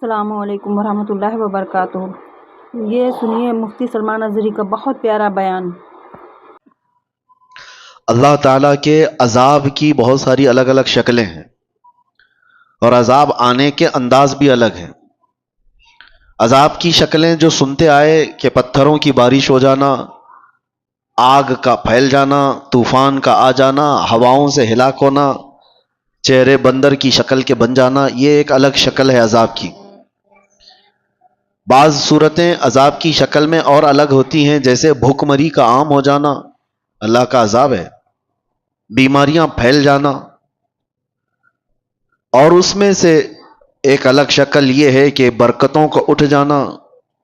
السلام علیکم ورحمۃ اللہ وبرکاتہ۔ یہ سنیے مفتی سلمان اظہری کا بہت پیارا بیان۔ اللہ تعالیٰ کے عذاب کی بہت ساری الگ الگ شکلیں ہیں اور عذاب آنے کے انداز بھی الگ ہیں۔ عذاب کی شکلیں جو سنتے آئے کہ پتھروں کی بارش ہو جانا، آگ کا پھیل جانا، طوفان کا آ جانا، ہواؤں سے ہلاک ہونا، چہرے بندر کی شکل کے بن جانا، یہ ایک الگ شکل ہے عذاب کی۔ بعض صورتیں عذاب کی شکل میں اور الگ ہوتی ہیں، جیسے بھوک مری کا عام ہو جانا اللہ کا عذاب ہے، بیماریاں پھیل جانا، اور اس میں سے ایک الگ شکل یہ ہے کہ برکتوں کو اٹھ جانا،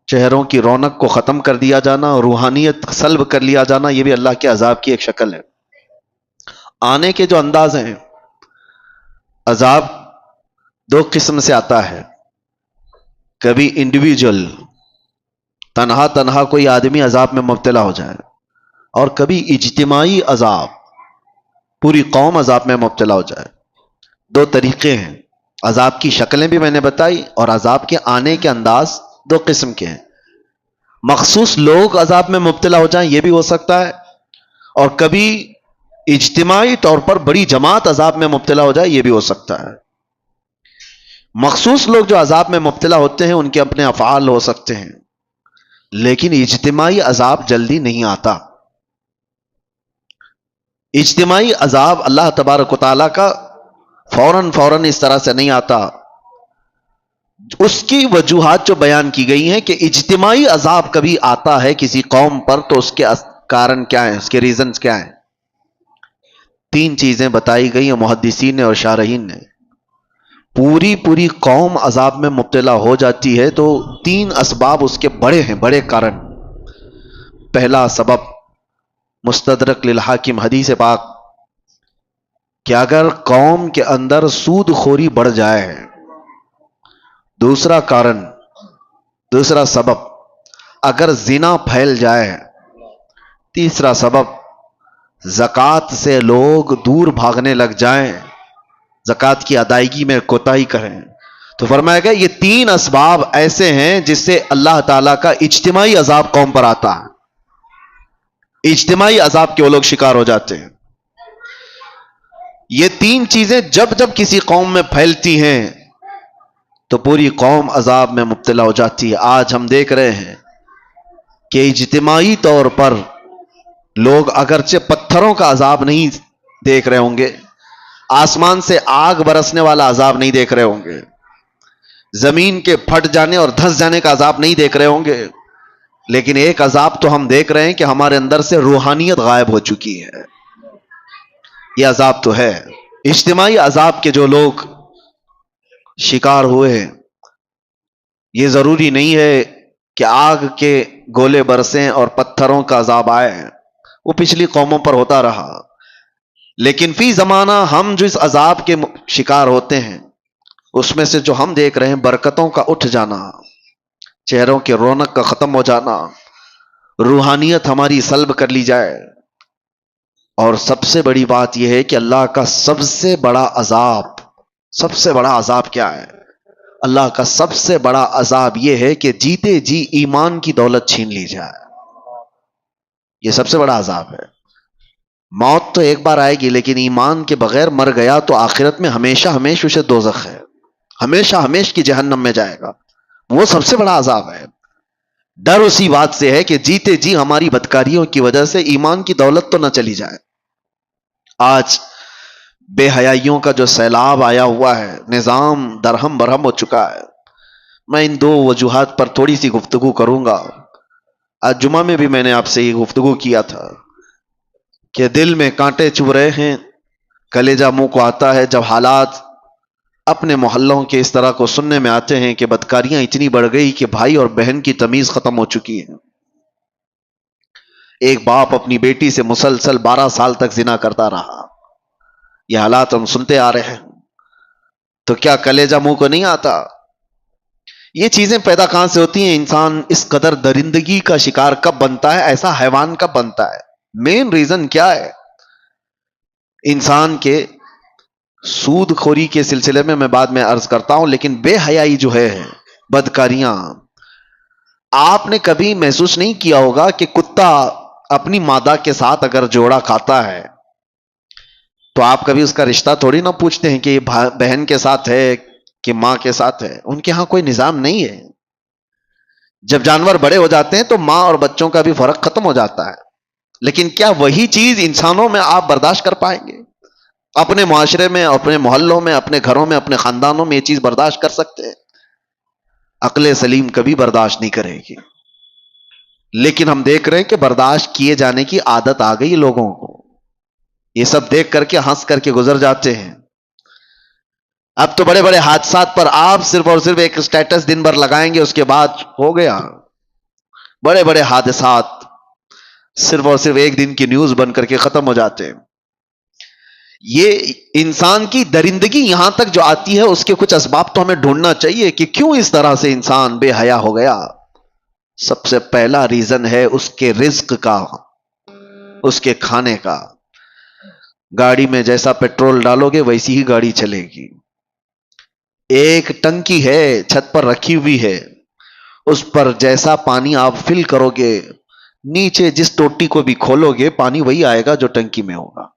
چہروں کی رونق کو ختم کر دیا جانا، روحانیت سلب کر لیا جانا، یہ بھی اللہ کے عذاب کی ایک شکل ہے۔ آنے کے جو انداز ہیں، عذاب دو قسم سے آتا ہے۔ کبھی انڈیویجول تنہا تنہا کوئی آدمی عذاب میں مبتلا ہو جائے، اور کبھی اجتماعی عذاب، پوری قوم عذاب میں مبتلا ہو جائے۔ دو طریقے ہیں۔ عذاب کی شکلیں بھی میں نے بتائی، اور عذاب کے آنے کے انداز دو قسم کے ہیں۔ مخصوص لوگ عذاب میں مبتلا ہو جائیں، یہ بھی ہو سکتا ہے، اور کبھی اجتماعی طور پر بڑی جماعت عذاب میں مبتلا ہو جائے، یہ بھی ہو سکتا ہے۔ مخصوص لوگ جو عذاب میں مبتلا ہوتے ہیں ان کے اپنے افعال ہو سکتے ہیں، لیکن اجتماعی عذاب جلدی نہیں آتا۔ اجتماعی عذاب اللہ تبارک و تعالیٰ کا فوراً اس طرح سے نہیں آتا۔ اس کی وجوہات جو بیان کی گئی ہیں کہ اجتماعی عذاب کبھی آتا ہے کسی قوم پر، تو اس کے کارن کیا ہیں، اس کے ریزنز کیا ہیں؟ تین چیزیں بتائی گئی ہیں محدثین نے اور شارحین نے۔ پوری قوم عذاب میں مبتلا ہو جاتی ہے تو تین اسباب اس کے بڑے ہیں، بڑے کارن۔ پہلا سبب مستدرک للحاکم حدیث پاک کہ اگر قوم کے اندر سود خوری بڑھ جائے، دوسرا کارن، دوسرا سبب اگر زنا پھیل جائے، تیسرا سبب زکوٰۃ سے لوگ دور بھاگنے لگ جائیں، زکوٰۃ کی ادائیگی میں کوتاہی کریں، تو فرمایا گیا یہ تین اسباب ایسے ہیں جس سے اللہ تعالیٰ کا اجتماعی عذاب قوم پر آتا ہے، اجتماعی عذاب کے وہ لوگ شکار ہو جاتے ہیں۔ یہ تین چیزیں جب جب کسی قوم میں پھیلتی ہیں تو پوری قوم عذاب میں مبتلا ہو جاتی ہے۔ آج ہم دیکھ رہے ہیں کہ اجتماعی طور پر لوگ اگرچہ پتھروں کا عذاب نہیں دیکھ رہے ہوں گے، آسمان سے آگ برسنے والا عذاب نہیں دیکھ رہے ہوں گے، زمین کے پھٹ جانے اور دھس جانے کا عذاب نہیں دیکھ رہے ہوں گے، لیکن ایک عذاب تو ہم دیکھ رہے ہیں کہ ہمارے اندر سے روحانیت غائب ہو چکی ہے۔ یہ عذاب تو ہے۔ اجتماعی عذاب کے جو لوگ شکار ہوئے ہیں، یہ ضروری نہیں ہے کہ آگ کے گولے برسیں اور پتھروں کا عذاب آئے، وہ پچھلی قوموں پر ہوتا رہا، لیکن فی زمانہ ہم جو اس عذاب کے شکار ہوتے ہیں، اس میں سے جو ہم دیکھ رہے ہیں برکتوں کا اٹھ جانا، چہروں کے رونق کا ختم ہو جانا، روحانیت ہماری سلب کر لی جائے، اور سب سے بڑی بات یہ ہے کہ اللہ کا سب سے بڑا عذاب کیا ہے؟ اللہ کا سب سے بڑا عذاب یہ ہے کہ جیتے جی ایمان کی دولت چھین لی جائے۔ یہ سب سے بڑا عذاب ہے۔ موت تو ایک بار آئے گی، لیکن ایمان کے بغیر مر گیا تو آخرت میں ہمیشہ اسے دوزخ ہے، ہمیشہ کی جہنم میں جائے گا۔ وہ سب سے بڑا عذاب ہے۔ ڈر اسی بات سے ہے کہ جیتے جی ہماری بدکاریوں کی وجہ سے ایمان کی دولت تو نہ چلی جائے۔ آج بے حیائیوں کا جو سیلاب آیا ہوا ہے، نظام درہم برہم ہو چکا ہے۔ میں ان دو وجوہات پر تھوڑی سی گفتگو کروں گا۔ آج جمعہ میں بھی میں نے آپ سے یہ گفتگو کیا تھا کہ دل میں کانٹے چبھ رہے ہیں، کلیجہ منہ کو آتا ہے جب حالات اپنے محلوں کے اس طرح کو سننے میں آتے ہیں کہ بدکاریاں اتنی بڑھ گئی کہ بھائی اور بہن کی تمیز ختم ہو چکی ہے۔ ایک باپ اپنی بیٹی سے مسلسل 12 سال تک زنا کرتا رہا۔ یہ حالات ہم سنتے آ رہے ہیں، تو کیا کلیجہ منہ کو نہیں آتا؟ یہ چیزیں پیدا کہاں سے ہوتی ہیں؟ انسان اس قدر درندگی کا شکار کب بنتا ہے، ایسا حیوان کب بنتا ہے؟ مین ریزن کیا ہے؟ انسان کے سود خوری کے سلسلے میں بعد میں عرض کرتا ہوں، لیکن بے حیائی جو ہے بدکاریاں. آپ نے کبھی محسوس نہیں کیا ہوگا کہ کتا اپنی مادہ کے ساتھ اگر جوڑا کھاتا ہے تو آپ کبھی اس کا رشتہ تھوڑی نہ پوچھتے ہیں کہ یہ بہن کے ساتھ ہے کہ ماں کے ساتھ ہے. ان کے ہاں کوئی نظام نہیں ہے. جب جانور بڑے ہو جاتے ہیں تو ماں اور بچوں کا بھی فرق ختم ہو جاتا ہے. لیکن کیا وہی چیز انسانوں میں آپ برداشت کر پائیں گے؟ اپنے معاشرے میں، اپنے محلوں میں، اپنے گھروں میں، اپنے خاندانوں میں یہ چیز برداشت کر سکتے ہیں؟ عقل سلیم کبھی برداشت نہیں کرے گی. لیکن ہم دیکھ رہے ہیں کہ برداشت کیے جانے کی عادت آ گئی لوگوں کو. یہ سب دیکھ کر کے ہنس کر کے گزر جاتے ہیں. اب تو بڑے بڑے حادثات پر آپ صرف اور صرف ایک سٹیٹس دن بھر لگائیں گے، اس کے بعد ہو گیا. بڑے بڑے حادثات صرف اور صرف ایک دن کی نیوز بن کر کے ختم ہو جاتے ہیں. یہ انسان کی درندگی یہاں تک جو آتی ہے، اس کے کچھ اسباب تو ہمیں ڈھونڈنا چاہیے کہ کیوں اس طرح سے انسان بے حیا ہو گیا. سب سے پہلا ریزن ہے اس کے رزق کا، اس کے کھانے کا. گاڑی میں جیسا پیٹرول ڈالو گے ویسی ہی گاڑی چلے گی. ایک ٹنکی ہے چھت پر رکھی ہوئی ہے، اس پر جیسا پانی آپ فل کرو گے، نیچے جس ٹوٹی کو بھی کھولو گے پانی وہی آئے گا جو ٹنکی میں ہوگا.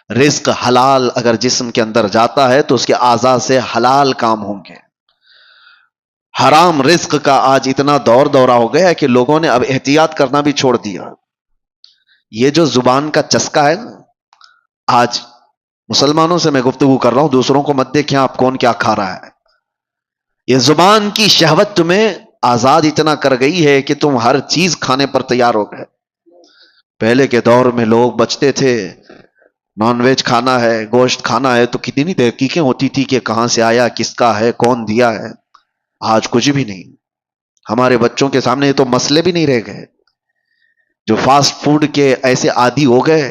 رزق حلال اگر جسم کے اندر جاتا ہے تو اس کے اعضاء سے حلال کام ہوں گے. حرام رزق کا آج اتنا دور دورہ ہو گیا ہے کہ لوگوں نے اب احتیاط کرنا بھی چھوڑ دیا. یہ جو زبان کا چسکا ہے نا، آج مسلمانوں سے میں گفتگو کر رہا ہوں، دوسروں کو مت دیکھیں آپ کون کیا کھا رہا ہے. یہ زبان کی شہوت تمہیں آزاد اتنا کر گئی ہے کہ تم ہر چیز کھانے پر تیار ہو گئے. پہلے کے دور میں لوگ بچتے تھے، نان ویج کھانا ہے، گوشت کھانا ہے تو کتنی تحقیقیں ہوتی تھی کہ کہاں سے آیا، کس کا ہے، کون دیا ہے. آج کچھ بھی نہیں. ہمارے بچوں کے سامنے یہ تو مسئلے بھی نہیں رہ گئے. جو فاسٹ فوڈ کے ایسے عادی ہو گئے،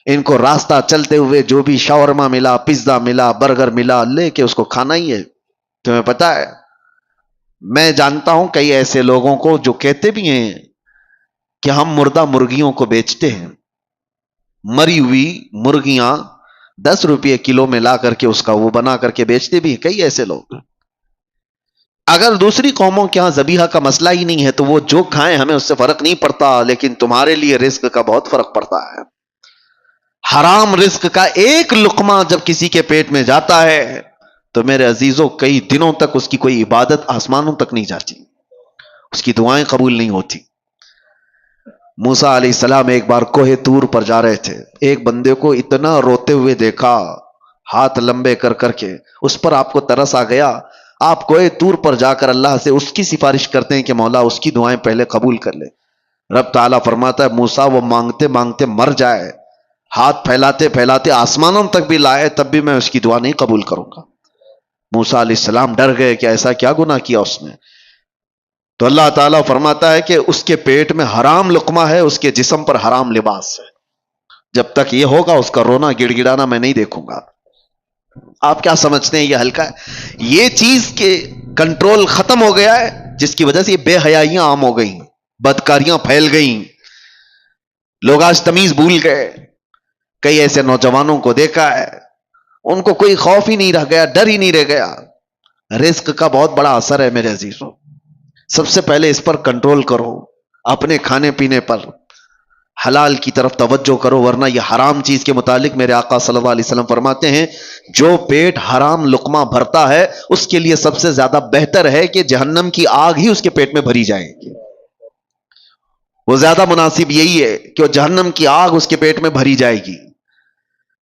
ان کو راستہ چلتے ہوئے جو بھی شاورما ملا، پیزا ملا، برگر ملا، لے کے اس کو کھانا ہی ہے. تمہیں پتا ہے، میں جانتا ہوں کئی ایسے لوگوں کو جو کہتے بھی ہیں کہ ہم مردہ مرغیوں کو بیچتے ہیں. مری ہوئی مرغیاں 10 روپے کلو میں لا کر کے اس کا وہ بنا کر کے بیچتے بھی ہیں کئی ایسے لوگ. اگر دوسری قوموں کے ہاں ذبیحہ کا مسئلہ ہی نہیں ہے تو وہ جو کھائیں ہمیں اس سے فرق نہیں پڑتا، لیکن تمہارے لیے رزق کا بہت فرق پڑتا ہے. حرام رزق کا ایک لقمہ جب کسی کے پیٹ میں جاتا ہے تو میرے عزیزوں کئی دنوں تک اس کی کوئی عبادت آسمانوں تک نہیں جاتی، اس کی دعائیں قبول نہیں ہوتی. موسیٰ علیہ السلام ایک بار کوہ طور پر جا رہے تھے، ایک بندے کو اتنا روتے ہوئے دیکھا، ہاتھ لمبے کر کر کے. اس پر آپ کو ترس آ گیا. آپ کوہ طور پر جا کر اللہ سے اس کی سفارش کرتے ہیں کہ مولا اس کی دعائیں پہلے قبول کر لے. رب تعالیٰ فرماتا ہے موسیٰ وہ مانگتے مانگتے مر جائے، ہاتھ پھیلاتے پھیلاتے آسمانوں تک بھی لائے، تب بھی میں اس کی دعا نہیں قبول کروں گا. موسیٰ علیہ السلام ڈر گئے کہ ایسا کیا گناہ کیا اس نے. تو اللہ تعالیٰ فرماتا ہے کہ اس کے پیٹ میں حرام لقمہ ہے، اس کے جسم پر حرام لباس ہے. جب تک یہ ہوگا اس کا رونا گڑ گڑانا میں نہیں دیکھوں گا. آپ کیا سمجھتے ہیں یہ ہلکا ہے؟ یہ چیز کے کنٹرول ختم ہو گیا ہے، جس کی وجہ سے یہ بے حیائیاں عام ہو گئیں، بدکاریاں پھیل گئیں، لوگ آج تمیز بھول گئے. کئی ایسے نوجوانوں کو دیکھا ہے ان کو کوئی خوف ہی نہیں رہ گیا، ڈر ہی نہیں رہ گیا. رزق کا بہت بڑا اثر ہے میرے عزیزوں. سب سے پہلے اس پر کنٹرول کرو، اپنے کھانے پینے پر حلال کی طرف توجہ کرو، ورنہ یہ حرام چیز کے متعلق میرے آقا صلی اللہ علیہ وسلم فرماتے ہیں جو پیٹ حرام لقمہ بھرتا ہے اس کے لیے سب سے زیادہ بہتر ہے کہ جہنم کی آگ ہی اس کے پیٹ میں بھری جائے گی. وہ زیادہ مناسب یہی ہے کہ وہ جہنم کی آگ اس کے پیٹ میں بھری جائے گی.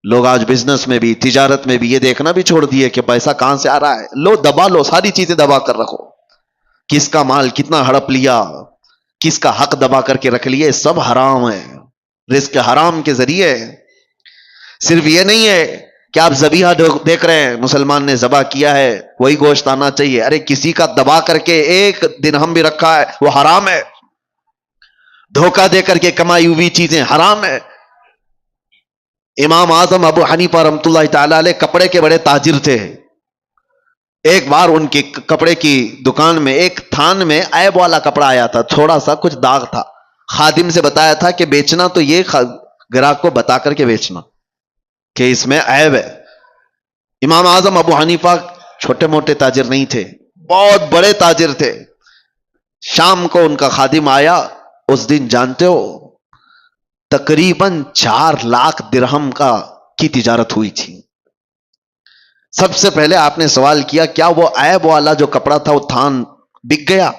لوگ آج بزنس میں بھی، تجارت میں بھی یہ دیکھنا بھی چھوڑ دیے کہ پیسہ کہاں سے آ رہا ہے. لو دبا لو، ساری چیزیں دبا کر رکھو، کس کا مال کتنا ہڑپ لیا، کس کا حق دبا کر کے رکھ لیے، سب حرام ہے. رزق حرام کے ذریعے. صرف یہ نہیں ہے کہ آپ ذبیحہ دیکھ رہے ہیں مسلمان نے ذبح کیا ہے وہی گوشت آنا چاہیے. ارے کسی کا دبا کر کے ایک درہم بھی رکھا ہے وہ حرام ہے. دھوکہ دے کر کے کمائی ہوئی چیزیں حرام ہے. امام اعظم ابو حنیفہ رحمۃ اللہ تعالی علیہ کپڑے کے بڑے تاجر تھے. ایک بار ان کی کپڑے کی دکان میں ایک تھان میں عیب والا کپڑا آیا تھا، تھوڑا سا کچھ داغ تھا. خادم سے بتایا تھا کہ بیچنا تو یہ گراہک کو بتا کر کے بیچنا کہ اس میں عیب ہے. امام اعظم ابو حنیفہ چھوٹے موٹے تاجر نہیں تھے، بہت بڑے تاجر تھے. شام کو ان کا خادم آیا. اس دن جانتے ہو تقریباً 4 لاکھ درہم کی تجارت ہوئی تھی. سب سے پہلے آپ نے سوال کیا کیا وہ عیب والا جو کپڑا تھا وہ تھان بک گیا؟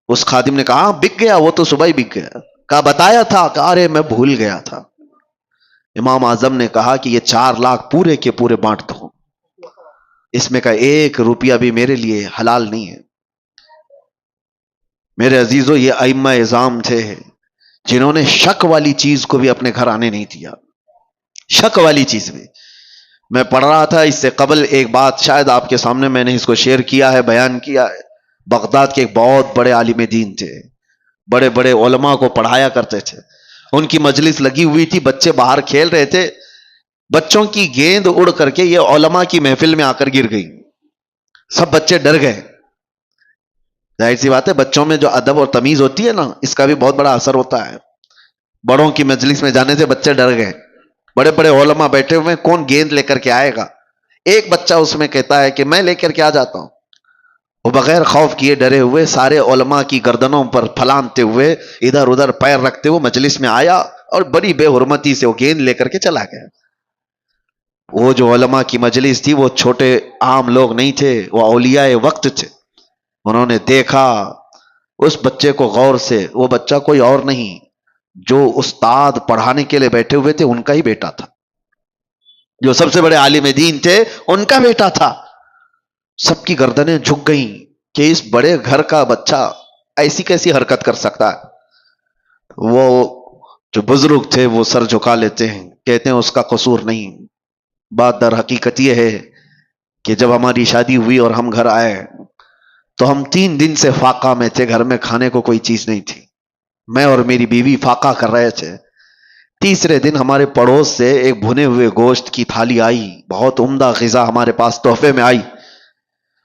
اس خادم نے کہا بک گیا، وہ تو صبح ہی بک گیا. کہا بتایا تھا؟ کہا ارے میں بھول گیا تھا. امام اعظم نے کہا کہ یہ 4 لاکھ پورے کے پورے بانٹ دو، اس میں کا 1 روپیہ بھی میرے لیے حلال نہیں ہے. میرے عزیزو، یہ ائمہ اعظام تھے جنہوں نے شک والی چیز کو بھی اپنے گھر آنے نہیں دیا. شک والی چیز بھی. میں پڑھ رہا تھا اس سے قبل ایک بات، شاید آپ کے سامنے میں نے اس کو شیئر کیا ہے، بیان کیا ہے. بغداد کے ایک بہت بڑے عالم دین تھے، بڑے بڑے علماء کو پڑھایا کرتے تھے. ان کی مجلس لگی ہوئی تھی، بچے باہر کھیل رہے تھے، بچوں کی گیند اڑ کر کے یہ علماء کی محفل میں آ کر گر گئی. سب بچے ڈر گئے. ظاہر سی بات ہے بچوں میں جو ادب اور تمیز ہوتی ہے نا، اس کا بھی بہت بڑا اثر ہوتا ہے. بڑوں کی مجلس میں جانے سے بچے ڈر گئے. بڑے بڑے علماء بیٹھے ہوئے، کون گیند لے کر کے آئے گا؟ ایک بچہ اس میں کہتا ہے کہ میں لے کر کے آ جاتا ہوں. وہ بغیر خوف کیے ڈرے ہوئے سارے علماء کی گردنوں پر پھلانتے ہوئے ادھر ادھر پیر رکھتے ہوئے مجلس میں آیا اور بڑی بے حرمتی سے وہ گیند لے کر کے چلا گیا. وہ جو علماء کی مجلس تھی وہ چھوٹے عام لوگ نہیں تھے، وہ اولیاء وقت تھے. انہوں نے دیکھا اس بچے کو غور سے، وہ بچہ کوئی اور نہیں، جو استاد پڑھانے کے لیے بیٹھے ہوئے تھے ان کا ہی بیٹا تھا، جو سب سے بڑے عالم دین تھے ان کا بیٹا تھا. سب کی گردنیں جھک گئیں کہ اس بڑے گھر کا بچہ ایسی کیسی حرکت کر سکتا ہے. وہ جو بزرگ تھے وہ سر جھکا لیتے ہیں، کہتے ہیں اس کا قصور نہیں. بات در حقیقت یہ ہے کہ جب ہماری شادی ہوئی اور ہم گھر آئے تو ہم 3 دن سے فاقہ میں تھے، گھر میں کھانے کو کوئی چیز نہیں تھی. میں اور میری بیوی فاقہ کر رہے تھے. تیسرے دن ہمارے پڑوس سے ایک بھنے ہوئے گوشت کی تھالی آئی، بہت عمدہ غذا ہمارے پاس تحفے میں آئی.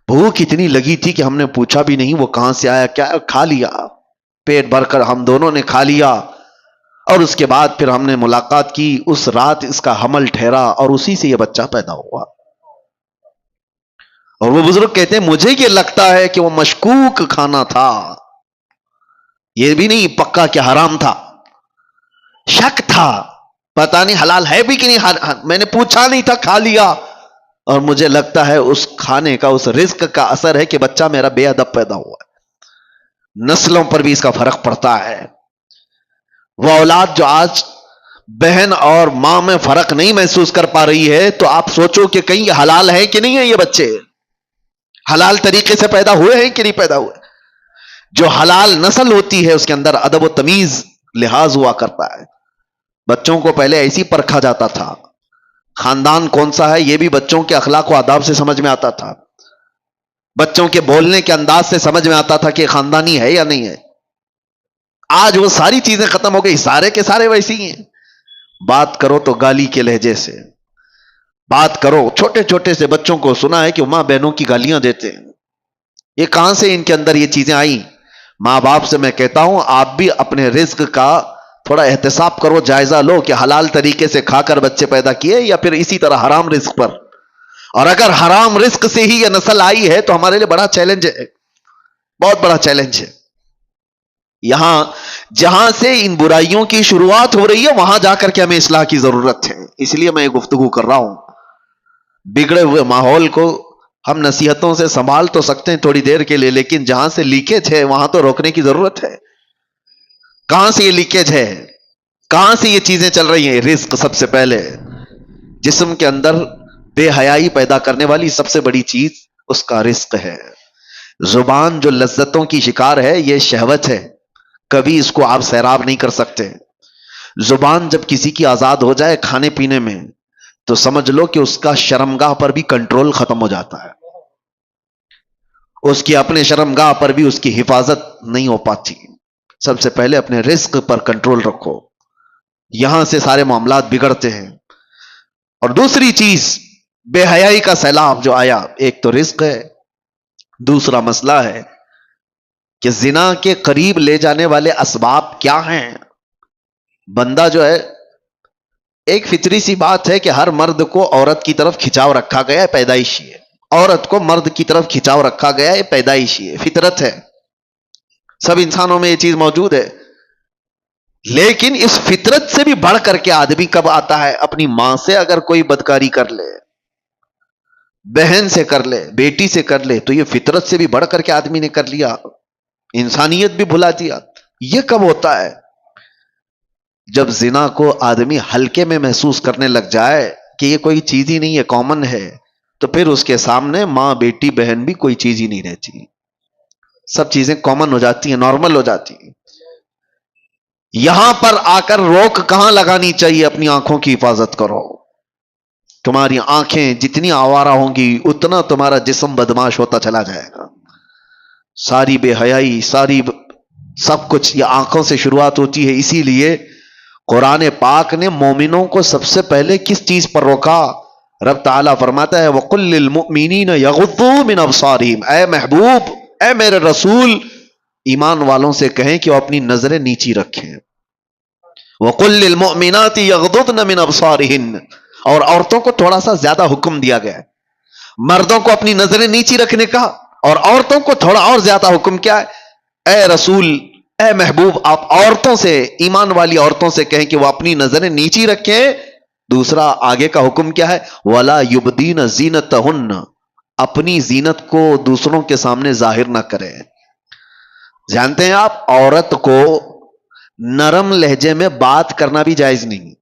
بھوک اتنی لگی تھی کہ ہم نے پوچھا بھی نہیں وہ کہاں سے آیا، کیا کھا لیا. پیٹ بھر کر ہم دونوں نے کھا لیا. اور اس کے بعد پھر ہم نے ملاقات کی. اس رات اس کا حمل ٹھہرا اور اسی سے یہ بچہ پیدا ہوا. اور وہ بزرگ کہتے ہیں مجھے یہ لگتا ہے کہ وہ مشکوک کھانا تھا، یہ بھی نہیں پکا کہ حرام تھا، شک تھا، پتہ نہیں حلال ہے بھی کہ نہیں. میں نے پوچھا نہیں تھا، کھا لیا. اور مجھے لگتا ہے اس کھانے کا، اس رزق کا اثر ہے کہ بچہ میرا بے ادب پیدا ہوا ہے. نسلوں پر بھی اس کا فرق پڑتا ہے. وہ اولاد جو آج بہن اور ماں میں فرق نہیں محسوس کر پا رہی ہے، تو آپ سوچو کہ کہیں یہ حلال ہے کہ نہیں ہے. یہ بچے حلال طریقے سے پیدا ہوئے ہیں کہ نہیں پیدا ہوئے. جو حلال نسل ہوتی ہے اس کے اندر ادب و تمیز لحاظ ہوا کرتا ہے. بچوں کو پہلے ایسی پرکھا جاتا تھا، خاندان کون سا ہے یہ بھی بچوں کے اخلاق و آداب سے سمجھ میں آتا تھا، بچوں کے بولنے کے انداز سے سمجھ میں آتا تھا کہ خاندانی ہے یا نہیں ہے. آج وہ ساری چیزیں ختم ہو گئی، سارے کے سارے ویسے ہی ہیں. بات کرو تو گالی کے لہجے سے بات کرو. چھوٹے چھوٹے سے بچوں کو سنا ہے کہ ماں بہنوں کی گالیاں دیتے ہیں. یہ کہاں سے ان کے اندر یہ چیزیں آئیں؟ ماں باپ سے میں کہتا ہوں آپ بھی اپنے رزق کا تھوڑا احتساب کرو، جائزہ لو کہ حلال طریقے سے کھا کر بچے پیدا کیے یا پھر اسی طرح حرام رزق پر. اور اگر حرام رزق سے ہی یہ نسل آئی ہے تو ہمارے لیے بڑا چیلنج ہے، بہت بڑا چیلنج ہے. یہاں جہاں سے ان برائیوں کی شروعات ہو رہی ہے وہاں جا کر کے ہمیں اصلاح کی ضرورت ہے. اس لیے میں یہ گفتگو کر رہا ہوں. بگڑے ہوئے ماحول کو ہم نصیحتوں سے سنبھال تو سکتے ہیں تھوڑی دیر کے لیے، لیکن جہاں سے لیکیج ہے وہاں تو روکنے کی ضرورت ہے. کہاں سے یہ لیکیج ہے، کہاں سے یہ چیزیں چل رہی ہیں؟ رزق سب سے پہلے جسم کے اندر بے حیائی پیدا کرنے والی سب سے بڑی چیز اس کا رزق ہے. زبان جو لذتوں کی شکار ہے یہ شہوت ہے، کبھی اس کو آپ سیراب نہیں کر سکتے. زبان جب کسی کی آزاد ہو جائے کھانے پینے میں تو سمجھ لو کہ اس کا شرمگاہ پر بھی کنٹرول ختم ہو جاتا ہے، اس کی اپنے شرمگاہ پر بھی اس کی حفاظت نہیں ہو پاتی. سب سے پہلے اپنے رزق پر کنٹرول رکھو، یہاں سے سارے معاملات بگڑتے ہیں. اور دوسری چیز بے حیائی کا سیلاب جو آیا، ایک تو رزق ہے، دوسرا مسئلہ ہے کہ زنا کے قریب لے جانے والے اسباب کیا ہیں. بندہ جو ہے، ایک فطری سی بات ہے کہ ہر مرد کو عورت کی طرف کھچاؤ رکھا گیا ہے، پیدائشی ہے. عورت کو مرد کی طرف کھچاؤ رکھا گیا، یہ پیدائشی ہے، فطرت ہے، سب انسانوں میں یہ چیز موجود ہے. لیکن اس فطرت سے بھی بڑھ کر کے آدمی کب آتا ہے؟ اپنی ماں سے اگر کوئی بدکاری کر لے، بہن سے کر لے، بیٹی سے کر لے، تو یہ فطرت سے بھی بڑھ کر کے آدمی نے کر لیا، انسانیت بھی بھلا دیا. یہ کب ہوتا ہے؟ جب زنا کو آدمی ہلکے میں محسوس کرنے لگ جائے کہ یہ کوئی چیز ہی نہیں ہے، کامن ہے، تو پھر اس کے سامنے ماں، بیٹی، بہن بھی کوئی چیز ہی نہیں رہتی، سب چیزیں کامن ہو جاتی ہیں، نارمل ہو جاتی ہیں. یہاں پر آ کر روک کہاں لگانی چاہیے؟ اپنی آنکھوں کی حفاظت کرو. تمہاری آنکھیں جتنی آوارہ ہوں گی اتنا تمہارا جسم بدماش ہوتا چلا جائے گا. ساری بے حیائی، سب کچھ یہ آنکھوں سے شروعات ہوتی ہے. اسی لیے قرآن پاک نے مومنوں کو سب سے پہلے کس چیز پر روکا؟ رب تعالیٰ فرماتا ہے وَقُلْ لِلْمُؤْمِنِينَ يَغُضُّوا مِنْ أَبْصَارِهِمْ، اے محبوب، اے میرے رسول، ایمان والوں سے کہیں کہ وہ اپنی نظریں نیچی رکھیں. وَقُلْ لِلْمُؤْمِنَاتِ يَغْضُضْنَ مِنْ أَبْصَارِهِنَّ، اور عورتوں کو تھوڑا سا زیادہ حکم دیا گیا ہے. مردوں کو اپنی نظریں نیچی رکھنے کا، اور عورتوں کو تھوڑا اور زیادہ حکم کیا ہے؟ اے رسول، اے محبوب، آپ عورتوں سے، ایمان والی عورتوں سے کہیں کہ وہ اپنی نظریں نیچی رکھیں. دوسرا آگے کا حکم کیا ہے؟ وَلَا يُبْدِينَ زِينَتَهُنَّ، اپنی زینت کو دوسروں کے سامنے ظاہر نہ کریں. جانتے ہیں آپ، عورت کو نرم لہجے میں بات کرنا بھی جائز نہیں.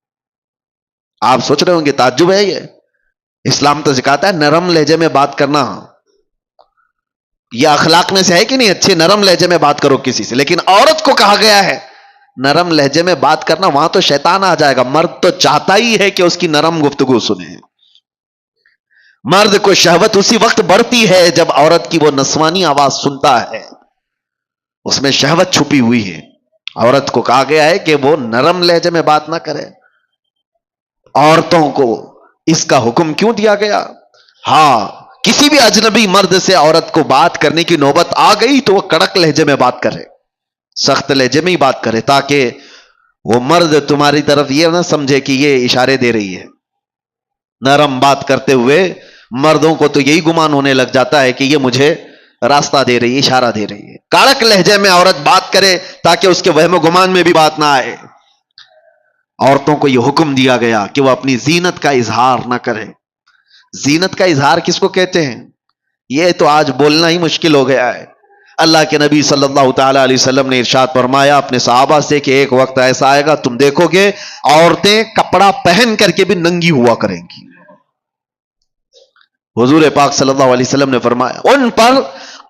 آپ سوچ رہے ہوں گے تعجب ہے یہ، اسلام تو سکھاتا ہے نرم لہجے میں بات کرنا. یہ اخلاق میں سے ہے کہ نہیں؟ اچھے نرم لہجے میں بات کرو کسی سے. لیکن عورت کو کہا گیا ہے نرم لہجے میں بات کرنا، وہاں تو شیطان آ جائے گا. مرد تو چاہتا ہی ہے کہ اس کی نرم گفتگو سنے. مرد کو شہوت اسی وقت بڑھتی ہے جب عورت کی وہ نسوانی آواز سنتا ہے، اس میں شہوت چھپی ہوئی ہے. عورت کو کہا گیا ہے کہ وہ نرم لہجے میں بات نہ کرے. عورتوں کو اس کا حکم کیوں دیا گیا؟ ہاں، کسی بھی اجنبی مرد سے عورت کو بات کرنے کی نوبت آ گئی تو وہ کڑک لہجے میں بات کرے، سخت لہجے میں ہی بات کرے، تاکہ وہ مرد تمہاری طرف یہ نہ سمجھے کہ یہ اشارے دے رہی ہے. نرم بات کرتے ہوئے مردوں کو تو یہی گمان ہونے لگ جاتا ہے کہ یہ مجھے راستہ دے رہی ہے، اشارہ دے رہی ہے. کڑک لہجے میں عورت بات کرے تاکہ اس کے وہم و گمان میں بھی بات نہ آئے. عورتوں کو یہ حکم دیا گیا کہ وہ اپنی زینت کا اظہار نہ کرے. زینت کا اظہار کس کو کہتے ہیں؟ یہ تو آج بولنا ہی مشکل ہو گیا ہے. اللہ کے نبی صلی اللہ تعالی علیہ وسلم نے ارشاد فرمایا اپنے صحابہ سے کہ ایک وقت ایسا آئے گا تم دیکھو گے عورتیں کپڑا پہن کر کے بھی ننگی ہوا کریں گی. حضور پاک صلی اللہ علیہ وسلم نے فرمایا ان پر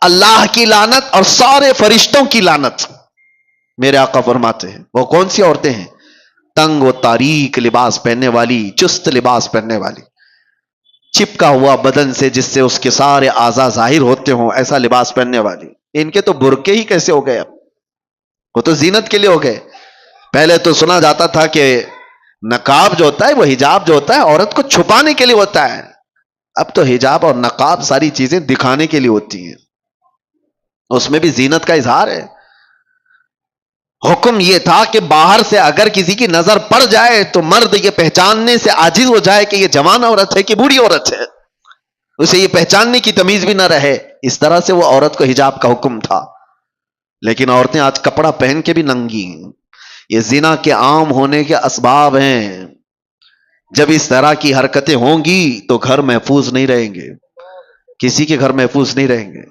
اللہ کی لعنت اور سارے فرشتوں کی لعنت. میرے آقا فرماتے ہیں وہ کون سی عورتیں ہیں؟ تنگ و تاریک لباس پہننے والی، چست لباس پہننے والی، چپکا ہوا بدن سے جس سے اس کے سارے اعضاء ظاہر ہوتے ہوں، ایسا لباس پہننے والی. ان کے تو برقعے ہی کیسے ہو گئے؟ اب وہ تو زینت کے لیے ہو گئے. پہلے تو سنا جاتا تھا کہ نقاب جو ہوتا ہے، وہ حجاب جو ہوتا ہے عورت کو چھپانے کے لیے ہوتا ہے. اب تو حجاب اور نقاب ساری چیزیں دکھانے کے لیے ہوتی ہیں، اس میں بھی زینت کا اظہار ہے. حکم یہ تھا کہ باہر سے اگر کسی کی نظر پڑ جائے تو مرد یہ پہچاننے سے عاجز ہو جائے کہ یہ جوان عورت ہے کہ بوڑھی عورت ہے، اسے یہ پہچاننے کی تمیز بھی نہ رہے. اس طرح سے وہ عورت کو حجاب کا حکم تھا. لیکن عورتیں آج کپڑا پہن کے بھی ننگی ہیں. یہ زنا کے عام ہونے کے اسباب ہیں. جب اس طرح کی حرکتیں ہوں گی تو گھر محفوظ نہیں رہیں گے، کسی کے گھر محفوظ نہیں رہیں گے.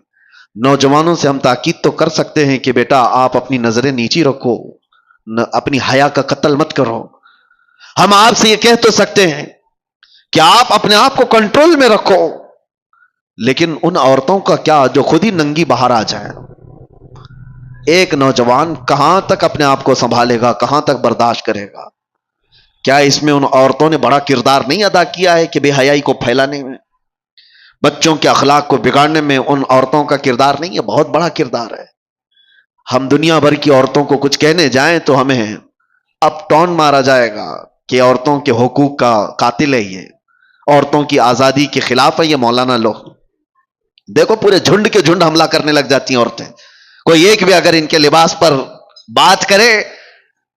نوجوانوں سے ہم تاکید تو کر سکتے ہیں کہ بیٹا آپ اپنی نظریں نیچی رکھو، اپنی حیا کا قتل مت کرو. ہم آپ سے یہ کہہ تو سکتے ہیں کہ آپ اپنے آپ کو کنٹرول میں رکھو. لیکن ان عورتوں کا کیا جو خود ہی ننگی باہر آ جائیں؟ ایک نوجوان کہاں تک اپنے آپ کو سنبھالے گا، کہاں تک برداشت کرے گا؟ کیا اس میں ان عورتوں نے بڑا کردار نہیں ادا کیا ہے کہ بے حیائی کو پھیلانے میں، بچوں کے اخلاق کو بگاڑنے میں ان عورتوں کا کردار نہیں ہے؟ بہت بڑا کردار ہے. ہم دنیا بھر کی عورتوں کو کچھ کہنے جائیں تو ہمیں اب ٹون مارا جائے گا کہ عورتوں کے حقوق کا قاتل ہے، یہ عورتوں کی آزادی کے خلاف ہے یہ مولانا لوگ. دیکھو پورے جھنڈ کے جھنڈ حملہ کرنے لگ جاتی ہیں عورتیں. کوئی ایک بھی اگر ان کے لباس پر بات کرے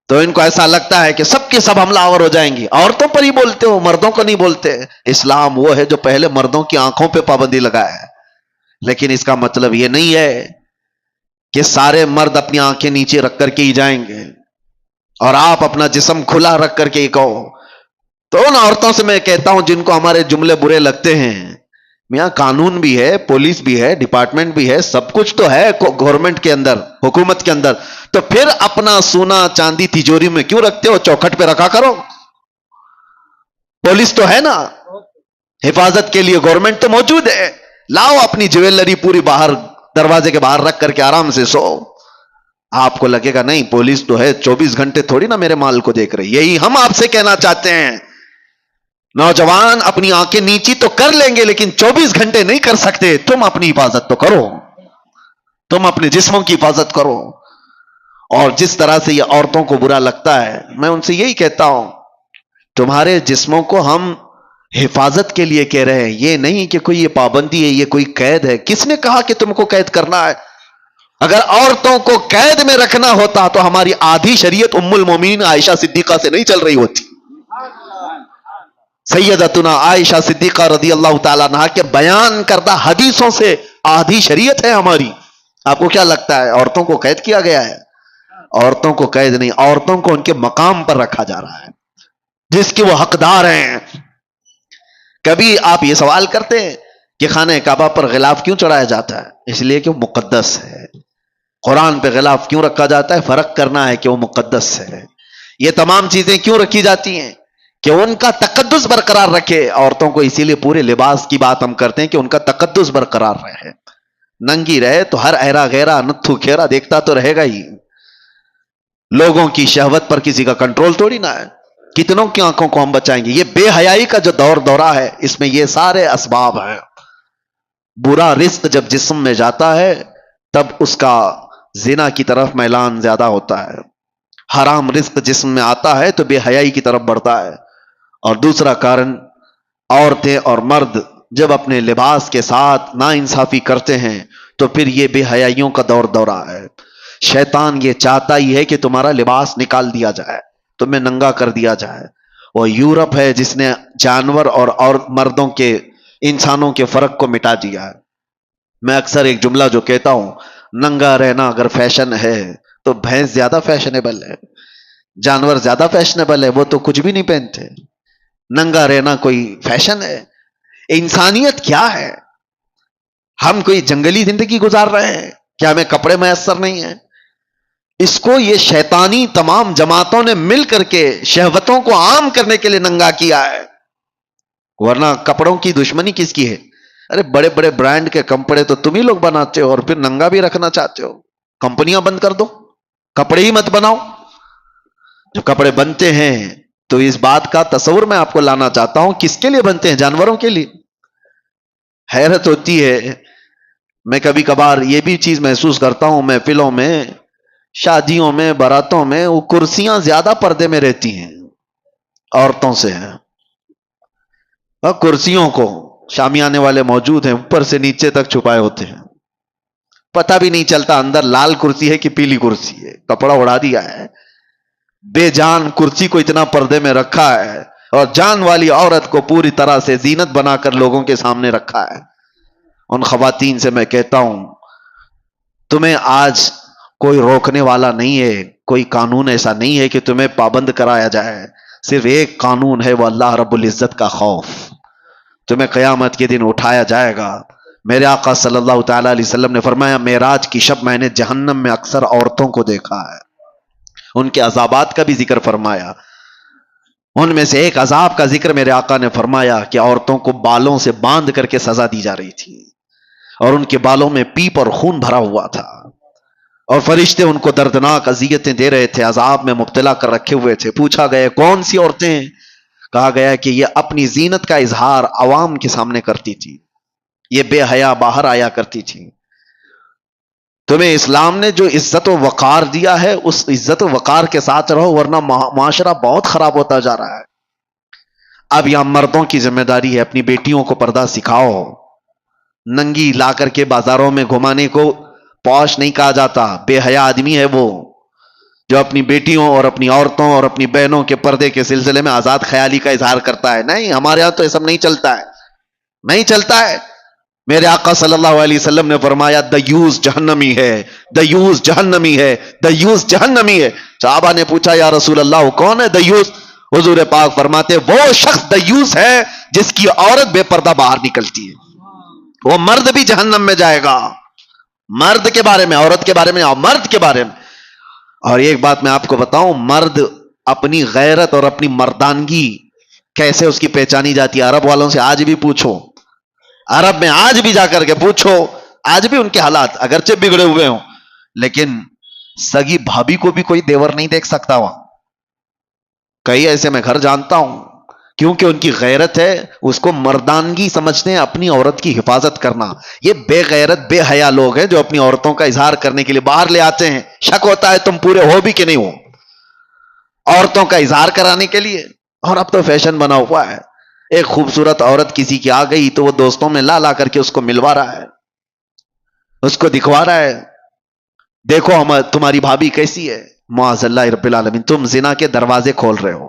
تو ان کو ایسا لگتا ہے کہ سب کے سب حملہ آور ہو جائیں گی. عورتوں پر ہی بولتے ہو, مردوں کو نہیں بولتے. اسلام وہ ہے جو پہلے مردوں کی آنکھوں پہ پابندی لگایا ہے, لیکن اس کا مطلب یہ نہیں ہے کہ سارے مرد اپنی آنکھیں نیچے رکھ کر کے ہی جائیں گے اور آپ اپنا جسم کھلا رکھ کر کے ہی کہو. تو ان عورتوں سے میں کہتا ہوں جن کو ہمارے جملے برے لگتے ہیں, میاں قانون بھی ہے, پولیس بھی ہے, ڈپارٹمنٹ بھی ہے, سب کچھ تو ہے گورنمنٹ کے اندر, حکومت کے اندر. تو پھر اپنا سونا چاندی تجوری میں کیوں رکھتے ہو؟ چوکھٹ پہ رکھا کرو. پولیس تو ہے نا, حفاظت کے لیے گورنمنٹ تو موجود ہے. لاؤ اپنی جویلری پوری باہر دروازے کے باہر رکھ کر کے آرام سے سو. آپ کو لگے گا نہیں پولیس تو ہے, 24 گھنٹے تھوڑی نا میرے مال کو دیکھ رہی. یہی ہم آپ سے کہنا چاہتے ہیں, نوجوان اپنی آنکھیں نیچی تو کر لیں گے لیکن 24 گھنٹے نہیں کر سکتے. تم اپنی حفاظت تو کرو, تم اپنے جسموں کی حفاظت کرو. اور جس طرح سے یہ عورتوں کو برا لگتا ہے, میں ان سے یہی کہتا ہوں تمہارے جسموں کو ہم حفاظت کے لیے کہہ رہے ہیں, یہ نہیں کہ کوئی یہ پابندی ہے, یہ کوئی قید ہے. کس نے کہا کہ تم کو قید کرنا ہے؟ اگر عورتوں کو قید میں رکھنا ہوتا تو ہماری آدھی شریعت ام المومنین عائشہ صدیقہ سے نہیں چل رہی ہوتی. سیدتنا عائشہ صدیقہ رضی اللہ تعالیٰ عنہا کے بیان کردہ حدیثوں سے آدھی شریعت ہے ہماری. آپ کو کیا لگتا ہے عورتوں کو قید کیا گیا ہے؟ عورتوں کو قید نہیں, عورتوں کو ان کے مقام پر رکھا جا رہا ہے جس کے وہ حقدار ہیں. کبھی آپ یہ سوال کرتے ہیں کہ خانہ کعبہ پر غلاف کیوں چڑھایا جاتا ہے؟ اس لیے کہ وہ مقدس ہے. قرآن پہ غلاف کیوں رکھا جاتا ہے؟ فرق کرنا ہے کہ وہ مقدس ہے. یہ تمام چیزیں کیوں رکھی جاتی ہیں؟ کہ ان کا تقدس برقرار رکھے. عورتوں کو اسی لیے پورے لباس کی بات ہم کرتے ہیں کہ ان کا تقدس برقرار رہے. ننگی رہے تو ہر ایرا غیرہ نتھو کھیرا دیکھتا تو رہے گا ہی. لوگوں کی شہوت پر کسی کا کنٹرول تھوڑی نہ ہے. کتنوں کی آنکھوں کو ہم بچائیں گے؟ یہ بے حیائی کا جو دورہ ہے اس میں یہ سارے اسباب ہیں. برا رزق جب جسم میں جاتا ہے تب اس کا زنا کی طرف میلان زیادہ ہوتا ہے. حرام رزق جسم میں آتا ہے تو بے حیائی کی طرف بڑھتا ہے. اور دوسرا کارن, عورتیں اور مرد جب اپنے لباس کے ساتھ ناانصافی کرتے ہیں تو پھر یہ بے حیائیوں کا دورہ ہے. شیطان یہ چاہتا ہی ہے کہ تمہارا لباس نکال دیا جائے, تمہیں ننگا کر دیا جائے. وہ یورپ ہے جس نے جانور اور مردوں کے, انسانوں کے فرق کو مٹا دیا ہے. میں اکثر ایک جملہ جو کہتا ہوں, ننگا رہنا اگر فیشن ہے تو بھینس زیادہ فیشنیبل ہے, جانور زیادہ فیشنیبل ہے, وہ تو کچھ بھی نہیں پہنتے. ننگا رہنا کوئی فیشن ہے؟ انسانیت کیا ہے؟ ہم کوئی جنگلی زندگی گزار رہے ہیں کیا؟ ہمیں کپڑے میسر نہیں ہیں؟ اس کو یہ شیطانی تمام جماعتوں نے مل کر کے شہوتوں کو عام کرنے کے لیے ننگا کیا ہے. ورنہ کپڑوں کی دشمنی کس کی ہے؟ ارے بڑے بڑے برانڈ کے کپڑے تو تم ہی لوگ بناتے ہو اور پھر ننگا بھی رکھنا چاہتے ہو. کمپنیاں بند کر دو, کپڑے ہی مت بناؤ. جو کپڑے بنتے ہیں تو اس بات کا تصور میں آپ کو لانا چاہتا ہوں, کس کے لیے بنتے ہیں؟ جانوروں کے لیے. حیرت ہوتی ہے, میں کبھی کبھار یہ بھی چیز محسوس کرتا ہوں, محفلوں میں, شادیوں میں, باراتوں میں وہ کرسیاں زیادہ پردے میں رہتی ہیں عورتوں سے ہیں. اور کرسیوں کو شامیانے والے موجود ہیں, اوپر سے نیچے تک چھپائے ہوتے ہیں, پتہ بھی نہیں چلتا اندر لال کرسی ہے کہ پیلی کرسی ہے, کپڑا اڑا دیا ہے. بے جان کرسی کو اتنا پردے میں رکھا ہے اور جان والی عورت کو پوری طرح سے زینت بنا کر لوگوں کے سامنے رکھا ہے. ان خواتین سے میں کہتا ہوں تمہیں آج کوئی روکنے والا نہیں ہے, کوئی قانون ایسا نہیں ہے کہ تمہیں پابند کرایا جائے. صرف ایک قانون ہے, وہ اللہ رب العزت کا خوف. تمہیں قیامت کے دن اٹھایا جائے گا. میرے آقا صلی اللہ تعالی علیہ وسلم نے فرمایا معراج کی شب میں نے جہنم میں اکثر عورتوں کو دیکھا ہے. ان کے عذابات کا بھی ذکر فرمایا. ان میں سے ایک عذاب کا ذکر میرے آقا نے فرمایا کہ عورتوں کو بالوں سے باندھ کر کے سزا دی جا رہی تھی اور ان کے بالوں میں پیپ اور خون بھرا ہوا تھا اور فرشتے ان کو دردناک اذیتیں دے رہے تھے, عذاب میں مبتلا کر رکھے ہوئے تھے. پوچھا گیا کون سی عورتیں؟ کہا گیا کہ یہ اپنی زینت کا اظہار عوام کے سامنے کرتی تھی, یہ بے حیا باہر آیا کرتی تھی. تمہیں اسلام نے جو عزت و وقار دیا ہے اس عزت و وقار کے ساتھ رہو, ورنہ معاشرہ بہت خراب ہوتا جا رہا ہے. اب یہاں مردوں کی ذمہ داری ہے, اپنی بیٹیوں کو پردہ سکھاؤ. ننگی لا کر کے بازاروں میں گھمانے کو پوش نہیں کہا جاتا, بے حیا آدمی ہے وہ. جو اپنی بیٹیوں اور اپنی عورتوں اور اپنی بہنوں کے پردے کے سلسلے میں آزاد خیالی کا اظہار کرتا ہے. نہیں، ہمارے ہاں تو یہ سب نہیں چلتا ہے، نہیں چلتا ہے. میرے آقا صلی اللہ علیہ وسلم نے فرمایا دیوس جہنمی ہے، دیوس جہنمی ہے، دیوس جہنمی ہے. صحابہ نے پوچھا یا رسول اللہ وہ کون ہے دیوس؟ حضور پاک فرماتے وہ شخص دیوس ہے جس کی عورت بے پردہ باہر نکلتی ہے، وہ مرد بھی جہنم میں جائے گا. مرد کے بارے میں، عورت کے بارے میں اور مرد کے بارے میں. اور ایک بات میں آپ کو بتاؤں، مرد اپنی غیرت اور اپنی مردانگی کیسے اس کی پہچانی جاتی ہے؟ عرب والوں سے آج بھی پوچھو، عرب میں آج بھی جا کر کے پوچھو، آج بھی ان کے حالات اگرچہ بگڑے ہوئے ہوں لیکن سگی بھابھی کو بھی کوئی دیور نہیں دیکھ سکتا وہاں. کئی ایسے میں گھر جانتا ہوں، کیونکہ ان کی غیرت ہے، اس کو مردانگی سمجھتے ہیں اپنی عورت کی حفاظت کرنا. یہ بے غیرت بے حیا لوگ ہیں جو اپنی عورتوں کا اظہار کرنے کے لیے باہر لے آتے ہیں. شک ہوتا ہے تم پورے ہو بھی کہ نہیں ہو عورتوں کا اظہار کرانے کے لیے. اور اب تو فیشن بنا ہوا ہے، ایک خوبصورت عورت کسی کی آ گئی تو وہ دوستوں میں لا کر کے اس کو ملوا رہا ہے، اس کو دکھوا رہا ہے دیکھو ہم تمہاری بھابھی کیسی ہے. معاذ اللہ رب العالمین، تم زنا کے دروازے کھول رہے ہو،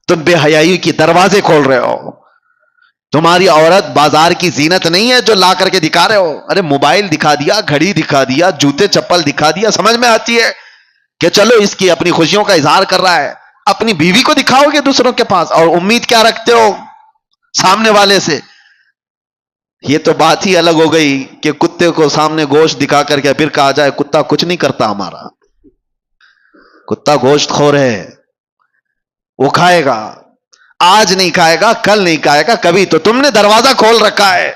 تم بے حیائی کی دروازے کھول رہے ہو. تمہاری عورت بازار کی زینت نہیں ہے جو لا کر کے دکھا رہے ہو. ارے موبائل دکھا دیا، گھڑی دکھا دیا، جوتے چپل دکھا دیا، سمجھ میں آتی ہے کہ چلو اس کی اپنی خوشیوں کا اظہار کر رہا ہے. اپنی بیوی کو دکھاؤ گے دوسروں کے پاس اور امید کیا رکھتے ہو سامنے والے سے؟ یہ تو بات ہی الگ ہو گئی کہ کتے کو سامنے گوشت دکھا کر کے پھر کہا جائے کتا کچھ نہیں کرتا ہمارا. کتا گوشت خور ہے، وہ کھائے گا، آج نہیں کھائے گا، کل نہیں کھائے گا، کبھی تو تم نے دروازہ کھول رکھا ہے،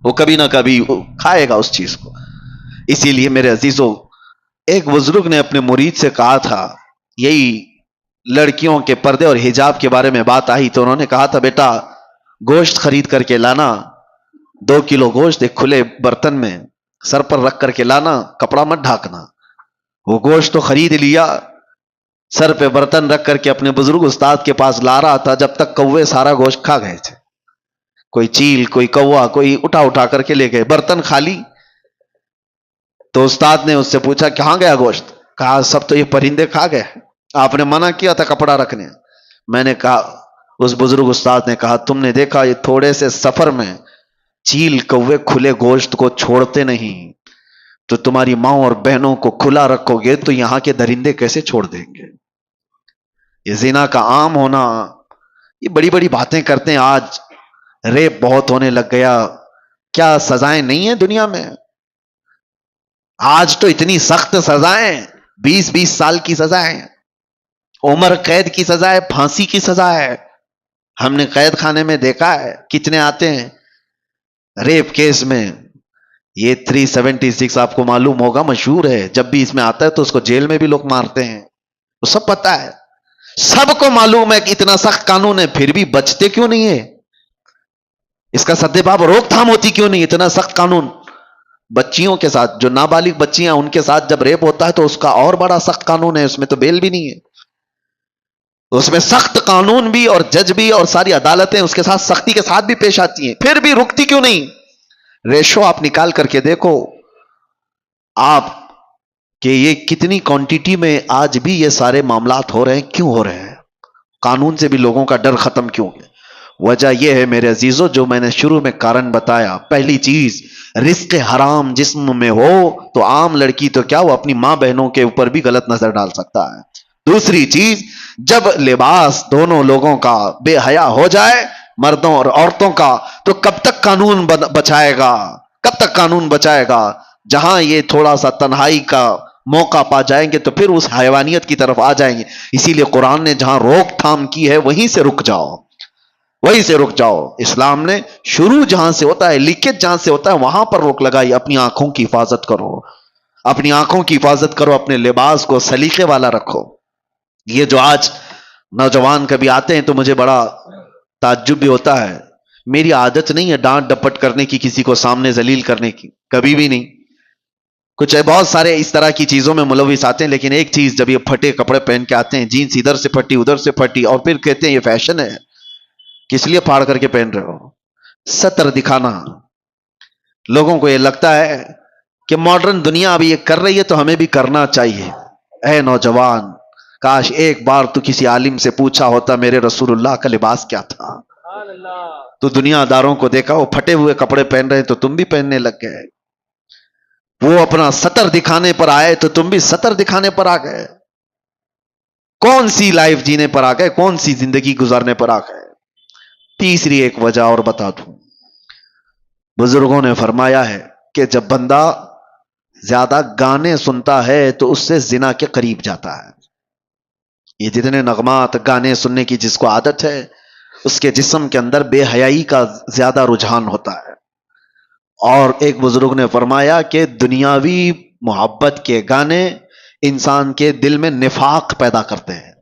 وہ کبھی نہ کبھی کھائے گا اس چیز کو. اسی لیے میرے عزیزوں، ایک بزرگ نے اپنے مرید سے کہا تھا، یہی لڑکیوں کے پردے اور حجاب کے بارے میں بات آئی تو انہوں نے کہا تھا بیٹا گوشت خرید کر کے لانا، 2 کلو گوشت ایک کھلے برتن میں سر پر رکھ کر کے لانا، کپڑا مت ڈھانکنا. وہ گوشت تو خرید لیا، سر پہ برتن رکھ کر کے اپنے بزرگ استاد کے پاس لا رہا تھا، جب تک کوے سارا گوشت کھا گئے تھے. کوئی چیل، کوئی کوا، کوئی اٹھا کر کے لے گئے، برتن خالی. تو استاد نے اس سے پوچھا کہاں گیا گوشت؟ کہا سب تو یہ پرندے کھا گئے، آپ نے منع کیا تھا کپڑا رکھنے. میں نے کہا، اس بزرگ استاد نے کہا تم نے دیکھا یہ تھوڑے سے سفر میں چیل کوے کھلے گوشت کو چھوڑتے نہیں، تو تمہاری ماں اور بہنوں کو کھلا رکھو گے تو یہاں کے درندے کیسے چھوڑ دیں گے؟ یہ زنا کا عام ہونا، یہ بڑی بڑی باتیں کرتے ہیں. آج ریپ بہت ہونے لگ گیا، کیا سزائیں نہیں ہیں دنیا میں؟ آج تو اتنی سخت سزائیں، 20 سال کی سزائیں، عمر قید کی سزا ہے، پھانسی کی سزا ہے. ہم نے قید خانے میں دیکھا ہے کتنے آتے ہیں ریپ کیس میں. یہ 376 آپ کو معلوم ہوگا، مشہور ہے. جب بھی اس میں آتا ہے تو اس کو جیل میں بھی لوگ مارتے ہیں، وہ سب پتا ہے، سب کو معلوم ہے کہ اتنا سخت قانون ہے، پھر بھی بچتے کیوں نہیں ہے؟ اس کا سدے باب روک تھام ہوتی کیوں نہیں؟ اتنا سخت قانون بچیوں کے ساتھ، جو نابالغ بچیاں ان کے ساتھ جب ریپ ہوتا ہے تو اس کا اور بڑا سخت قانون ہے، اس میں تو بیل بھی نہیں ہے. اس میں سخت قانون بھی اور جج بھی اور ساری عدالتیں اس کے ساتھ سختی کے ساتھ بھی پیش آتی ہیں، پھر بھی رکتی کیوں نہیں؟ ریشو آپ نکال کر کے دیکھو آپ کہ یہ کتنی کوانٹیٹی میں آج بھی یہ سارے معاملات ہو رہے ہیں. کیوں ہو رہے ہیں؟ قانون سے بھی لوگوں کا ڈر ختم کیوں ہے؟ وجہ یہ ہے میرے عزیزو، جو میں نے شروع میں کارن بتایا. پہلی چیز، رزق حرام جسم میں ہو تو عام لڑکی تو کیا، وہ اپنی ماں بہنوں کے اوپر بھی غلط نظر ڈال سکتا ہے. دوسری چیز، جب لباس دونوں لوگوں کا بے حیا ہو جائے، مردوں اور عورتوں کا، تو کب تک قانون بچائے گا؟ کب تک قانون بچائے گا؟ جہاں یہ تھوڑا سا تنہائی کا موقع پا جائیں گے تو پھر اس حیوانیت کی طرف آ جائیں گے. اسی لیے قرآن نے جہاں روک تھام کی ہے وہیں سے رک جاؤ، وہیں سے رک جاؤ. اسلام نے شروع جہاں سے ہوتا ہے، لیکیج جہاں سے ہوتا ہے، وہاں پر روک لگائی. اپنی آنکھوں کی حفاظت کرو، اپنی آنکھوں کی حفاظت کرو، اپنے لباس کو سلیقے والا رکھو. یہ جو آج نوجوان کبھی آتے ہیں تو مجھے بڑا تعجب بھی ہوتا ہے. میری عادت نہیں ہے ڈانٹ ڈپٹ کرنے کی، کسی کو سامنے ذلیل کرنے کی، کبھی بھی نہیں. کچھ بہت سارے اس طرح کی چیزوں میں ملوث آتے ہیں، لیکن ایک چیز، جب یہ پھٹے کپڑے پہن کے آتے ہیں، جینس ادھر سے پھٹی ادھر سے پھٹی، اور پھر کہتے ہیں یہ فیشن ہے، کس لیے پھاڑ کر کے پہن رہے ہو؟ ستر دکھانا. لوگوں کو یہ لگتا ہے کہ ماڈرن دنیا ابھی یہ کر رہی ہے تو ہمیں بھی کرنا چاہیے. اے نوجوان، کاش ایک بار تو کسی عالم سے پوچھا ہوتا میرے رسول اللہ کا لباس کیا تھا۔ تو دنیا داروں کو دیکھا وہ پھٹے ہوئے کپڑے پہن رہے تو تم بھی پہننے لگ گئے، وہ اپنا سطر دکھانے پر آئے تو تم بھی سطر دکھانے پر آ گئے۔ کون سی لائف جینے پر آ گئے، کون سی زندگی گزارنے پر آ گئے؟ تیسری ایک وجہ اور بتا دوں، بزرگوں نے فرمایا ہے کہ جب بندہ زیادہ گانے سنتا ہے تو اس سے زنا کے قریب جاتا ہے۔ یہ جتنے نغمات گانے سننے کی جس کو عادت ہے، اس کے جسم کے اندر بے حیائی کا زیادہ رجحان ہوتا ہے۔ اور ایک بزرگ نے فرمایا کہ دنیاوی محبت کے گانے انسان کے دل میں نفاق پیدا کرتے ہیں،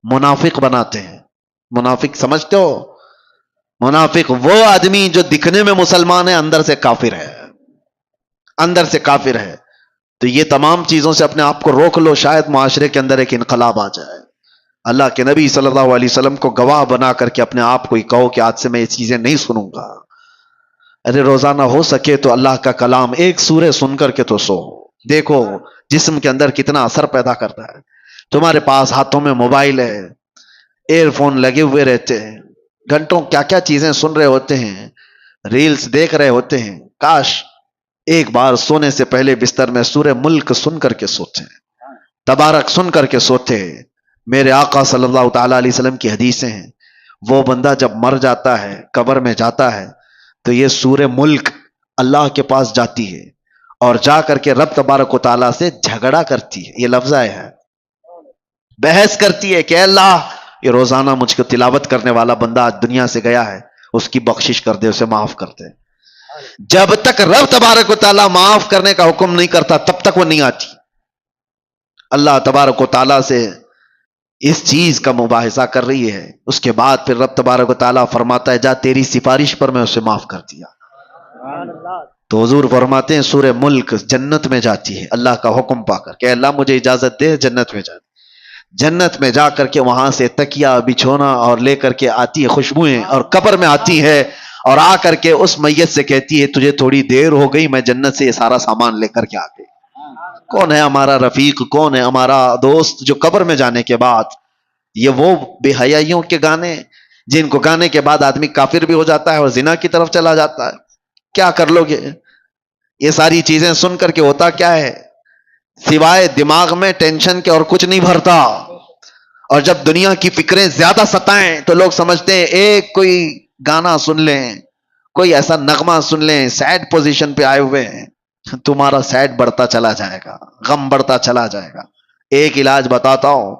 منافق بناتے ہیں۔ منافق سمجھتے ہو؟ منافق وہ آدمی جو دکھنے میں مسلمان ہے، اندر سے کافر ہے، اندر سے کافر ہے۔ تو یہ تمام چیزوں سے اپنے آپ کو روک لو، شاید معاشرے کے اندر ایک انقلاب آ جائے۔ اللہ کے نبی صلی اللہ علیہ وسلم کو گواہ بنا کر کے اپنے آپ کو ہی کہو کہ آج سے میں یہ چیزیں نہیں سنوں گا۔ ارے روزانہ ہو سکے تو اللہ کا کلام ایک سورہ سن کر کے تو سو، دیکھو جسم کے اندر کتنا اثر پیدا کرتا ہے۔ تمہارے پاس ہاتھوں میں موبائل ہے، ایئر فون لگے ہوئے رہتے ہیں، گھنٹوں کیا کیا چیزیں سن رہے ہوتے ہیں، ریلز دیکھ رہے ہوتے ہیں۔ کاش ایک بار سونے سے پہلے بستر میں سورہ ملک سن کر کے سوتے، تبارک سن کر کے سوتے۔ میرے آقا صلی اللہ تعالی علیہ وسلم کی حدیثیں ہیں، وہ بندہ جب مر جاتا ہے، قبر میں جاتا ہے، تو یہ سورہ ملک اللہ کے پاس جاتی ہے اور جا کر کے رب تبارک و تعالیٰ سے جھگڑا کرتی ہے۔ یہ لفظ آیا ہے، بحث کرتی ہے کہ اے اللہ، یہ روزانہ مجھ کو تلاوت کرنے والا بندہ آج دنیا سے گیا ہے، اس کی بخشش کر دے، اسے معاف کر دے۔ جب تک رب تبارک و تعالیٰ معاف کرنے کا حکم نہیں کرتا تب تک وہ نہیں آتی۔ اللہ تبارک و تعالیٰ سے اس چیز کا مباحثہ کر رہی ہے، اس کے بعد پھر رب تبارک و تعالیٰ فرماتا ہے جا تیری سفارش پر میں اسے معاف کر دیا۔ تو حضور فرماتے ہیں سورہ ملک جنت میں جاتی ہے اللہ کا حکم پا کر کہ اللہ مجھے اجازت دے جنت میں جاتی، جنت میں جا کر کے وہاں سے تکیا بچھونا اور لے کر کے آتی ہے خوشبوئیں، اور قبر میں آتی ہے اور آ کر کے اس میت سے کہتی ہے تجھے تھوڑی دیر ہو گئی، میں جنت سے یہ سارا سامان لے کر کے آ گئی۔ کون ہے ہمارا رفیق، کون ہے ہمارا دوست جو قبر میں جانے کے بعد، یہ وہ بے حیائیوں کے گانے جن کو گانے کے بعد آدمی کافر بھی ہو جاتا ہے اور زنا کی طرف چلا جاتا ہے۔ کیا کر لو گے؟ یہ ساری چیزیں سن کر کے ہوتا کیا ہے، سوائے دماغ میں ٹینشن کے اور کچھ نہیں بھرتا۔ اور جب دنیا کی فکریں زیادہ ستائیں تو لوگ سمجھتے ہیں ایک کوئی گانا سن لیں، کوئی ایسا نغمہ سن لیں، سیڈ پوزیشن پہ آئے ہوئے ہیں، تمہارا سیڈ بڑھتا چلا جائے گا، غم بڑھتا چلا جائے گا۔ ایک علاج بتاتا ہوں،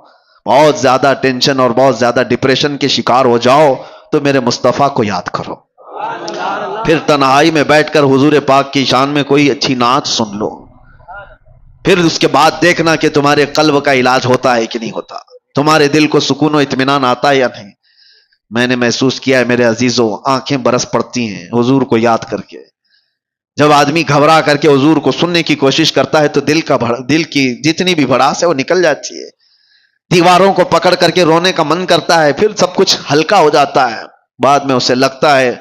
بہت زیادہ ٹینشن اور بہت زیادہ ڈپریشن کے شکار ہو جاؤ تو میرے مصطفیٰ کو یاد کرو، پھر تنہائی میں بیٹھ کر حضور پاک کی شان میں کوئی اچھی نعت سن لو، پھر اس کے بعد دیکھنا کہ تمہارے قلب کا علاج ہوتا ہے کہ نہیں ہوتا، تمہارے دل کو سکون و اطمینان آتا ہے یا نہیں۔ میں نے محسوس کیا ہے میرے عزیزوں، آنکھیں برس پڑتی ہیں حضور کو یاد کر کے۔ جب آدمی گھبرا کر کے حضور کو سننے کی کوشش کرتا ہے تو دل کی جتنی بھی بھڑاس ہے وہ نکل جاتی ہے، دیواروں کو پکڑ کر کے رونے کا من کرتا ہے، پھر سب کچھ ہلکا ہو جاتا ہے۔ بعد میں اسے لگتا ہے،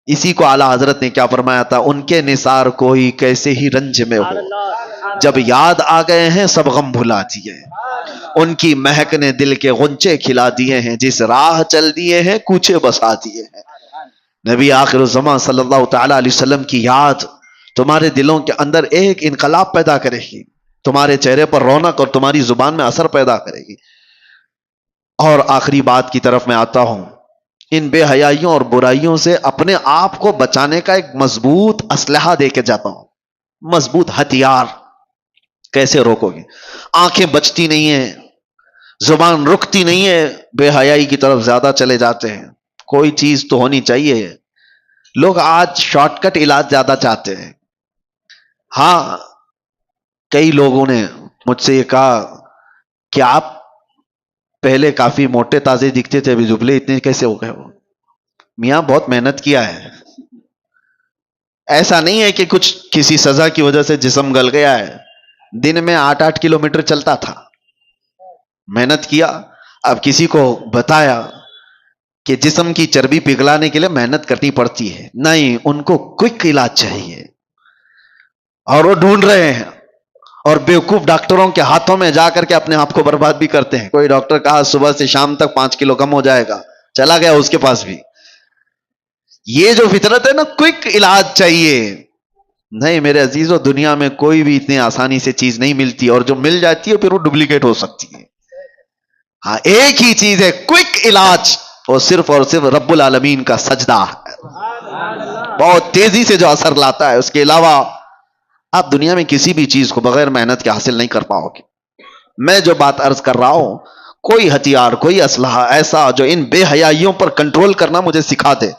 اسی کو اعلیٰ حضرت نے کیا فرمایا تھا، ان کے نثار کوئی کیسے ہی رنج میں ہو، جب یاد آ گئے ہیں سب غم بھلا دیے، ان کی مہک نے دل کے غنچے کھلا دیے ہیں، جس راہ چل دیے ہیں کوچے بسا دیے ہیں۔ نبی آخر الزمان صلی اللہ تعالی علیہ وسلم کی یاد تمہارے دلوں کے اندر ایک انقلاب پیدا کرے گی، تمہارے چہرے پر رونق اور تمہاری زبان میں اثر پیدا کرے گی۔ اور آخری بات کی طرف میں آتا ہوں، ان بے حیائیوں اور برائیوں سے اپنے آپ کو بچانے کا ایک مضبوط اسلحہ دے کے جاتا ہوں، مضبوط ہتھیار۔ کیسے روکو گے؟ آنکھیں بچتی نہیں ہیں، زبان رکتی نہیں ہے، بے حیائی کی طرف زیادہ چلے جاتے ہیں۔ کوئی چیز تو ہونی چاہیے۔ لوگ آج شارٹ کٹ علاج زیادہ چاہتے ہیں۔ ہاں، کئی لوگوں نے مجھ سے یہ کہا کہ آپ پہلے کافی موٹے تازے دکھتے تھے، ابھی دبلے اتنے کیسے ہو گئے ہو؟ میاں بہت محنت کیا ہے، ایسا نہیں ہے کہ کچھ کسی سزا کی وجہ سے جسم گل گیا ہے۔ دن میں 8-8 کلومیٹر چلتا تھا، محنت کیا۔ اب کسی کو بتایا کہ جسم کی چربی پگھلانے کے لیے محنت کرنی پڑتی ہے، نہیں، ان کو کوئک علاج چاہیے اور وہ ڈھونڈ رہے ہیں اور بیوقوف ڈاکٹروں کے ہاتھوں میں جا کر کے اپنے آپ کو برباد بھی کرتے ہیں. کوئی ڈاکٹر کہا صبح سے شام تک 5 کلو کم ہو جائے گا, چلا گیا اس کے پاس بھی. یہ جو فطرت ہے نا, کوئک علاج چاہیے. نہیں میرے عزیزو, دنیا میں کوئی بھی اتنی آسانی سے چیز نہیں ملتی, اور جو مل جاتی ہے پھر وہ ڈپلیکیٹ ہو سکتی ہے. ہاں ایک ہی چیز ہے کوئک علاج, وہ صرف اور صرف رب العالمین کا سجدہ ہے, بہت تیزی سے جو اثر لاتا ہے. اس کے علاوہ آپ دنیا میں کسی بھی چیز کو بغیر محنت کے حاصل نہیں کر پاؤ گے. میں جو بات عرض کر رہا ہوں, کوئی ہتھیار, کوئی اسلحہ ایسا جو ان بے حیائیوں پر کنٹرول کرنا مجھے سکھا دے.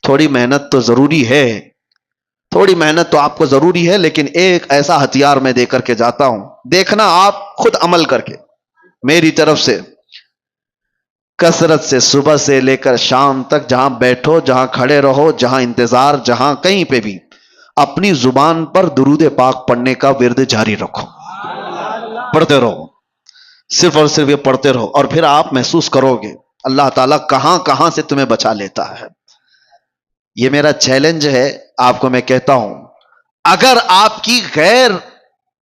تھوڑی محنت تو ضروری ہے, تھوڑی محنت تو آپ کو ضروری ہے, لیکن ایک ایسا ہتھیار میں دے کر کے جاتا ہوں, دیکھنا آپ خود عمل کر کے. میری طرف سے کثرت سے صبح سے لے کر شام تک جہاں بیٹھو, جہاں کھڑے رہو, جہاں انتظار, جہاں کہیں پہ بھی اپنی زبان پر درود پاک پڑھنے کا ورد جاری رکھو, پڑھتے رہو, صرف اور صرف یہ پڑھتے رہو. اور پھر آپ محسوس کرو گے اللہ تعالیٰ کہاں کہاں سے تمہیں بچا لیتا ہے. یہ میرا چیلنج ہے آپ کو, میں کہتا ہوں اگر آپ کی غیر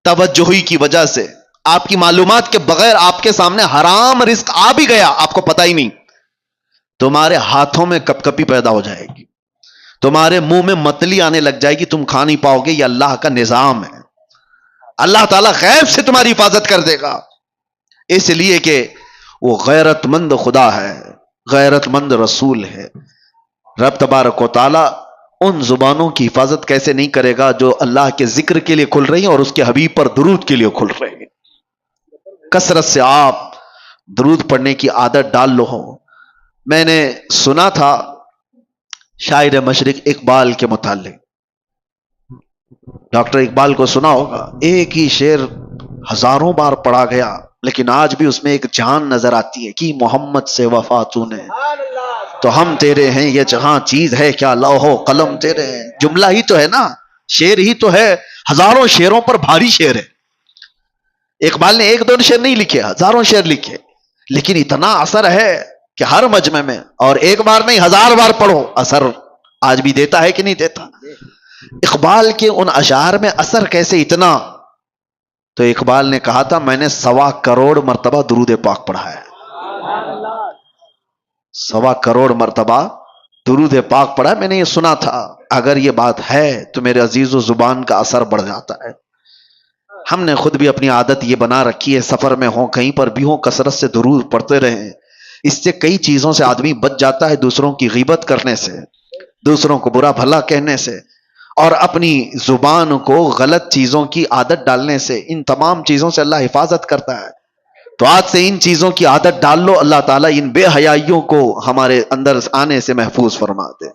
توجہی کی وجہ سے, آپ کی معلومات کے بغیر آپ کے سامنے حرام رزق آ بھی گیا, آپ کو پتہ ہی نہیں, تمہارے ہاتھوں میں کپ کپی پیدا ہو جائے گی, تمہارے منہ میں متلی آنے لگ جائے گی, تم کھا نہیں پاؤ گے. یہ اللہ کا نظام ہے, اللہ تعالیٰ غیب سے تمہاری حفاظت کر دے گا. اس لیے کہ وہ غیرت مند خدا ہے, غیرت مند رسول ہے. رب تبارک و تعالیٰ ان زبانوں کی حفاظت کیسے نہیں کرے گا جو اللہ کے ذکر کے لیے کھل رہی ہیں اور اس کے حبیب پر درود کے لیے کھل رہے ہیں. کثرت سے آپ درود پڑھنے کی عادت ڈال لو. میں نے سنا تھا شاعر مشرق اقبال کے متعلق, ڈاکٹر اقبال کو سنا ہوگا, ایک ہی شعر ہزاروں بار پڑھا گیا لیکن آج بھی اس میں ایک جان نظر آتی ہے کہ محمد سے وفا تو نے تو ہم تیرے ہیں, یہ جہاں چیز ہے کیا لوح و قلم تیرے ہیں. جملہ ہی تو ہے نا, شعر ہی تو ہے, ہزاروں شعروں پر بھاری شعر ہے. اقبال نے ایک دو شعر نہیں لکھے, ہزاروں شعر لکھے, لیکن اتنا اثر ہے کہ ہر مجمع میں, اور ایک بار نہیں 1000 بار پڑھو, اثر آج بھی دیتا ہے کہ نہیں دیتا. اقبال کے ان اشعار میں اثر کیسے اتنا, تو اقبال نے کہا تھا میں نے 1.25 کروڑ مرتبہ درود پاک پڑھا ہے, 1.25 کروڑ مرتبہ درود پاک پڑھا ہے. میں نے یہ سنا تھا. اگر یہ بات ہے تو میرے عزیز و زبان کا اثر بڑھ جاتا ہے. ہم نے خود بھی اپنی عادت یہ بنا رکھی ہے, سفر میں ہوں کہیں پر بھی ہوں کثرت سے درود پڑھتے رہیں. اس سے کئی چیزوں سے آدمی بچ جاتا ہے, دوسروں کی غیبت کرنے سے, دوسروں کو برا بھلا کہنے سے, اور اپنی زبان کو غلط چیزوں کی عادت ڈالنے سے. ان تمام چیزوں سے اللہ حفاظت کرتا ہے. تو آج سے ان چیزوں کی عادت ڈال لو, اللہ تعالیٰ ان بے حیائیوں کو ہمارے اندر آنے سے محفوظ فرما دے.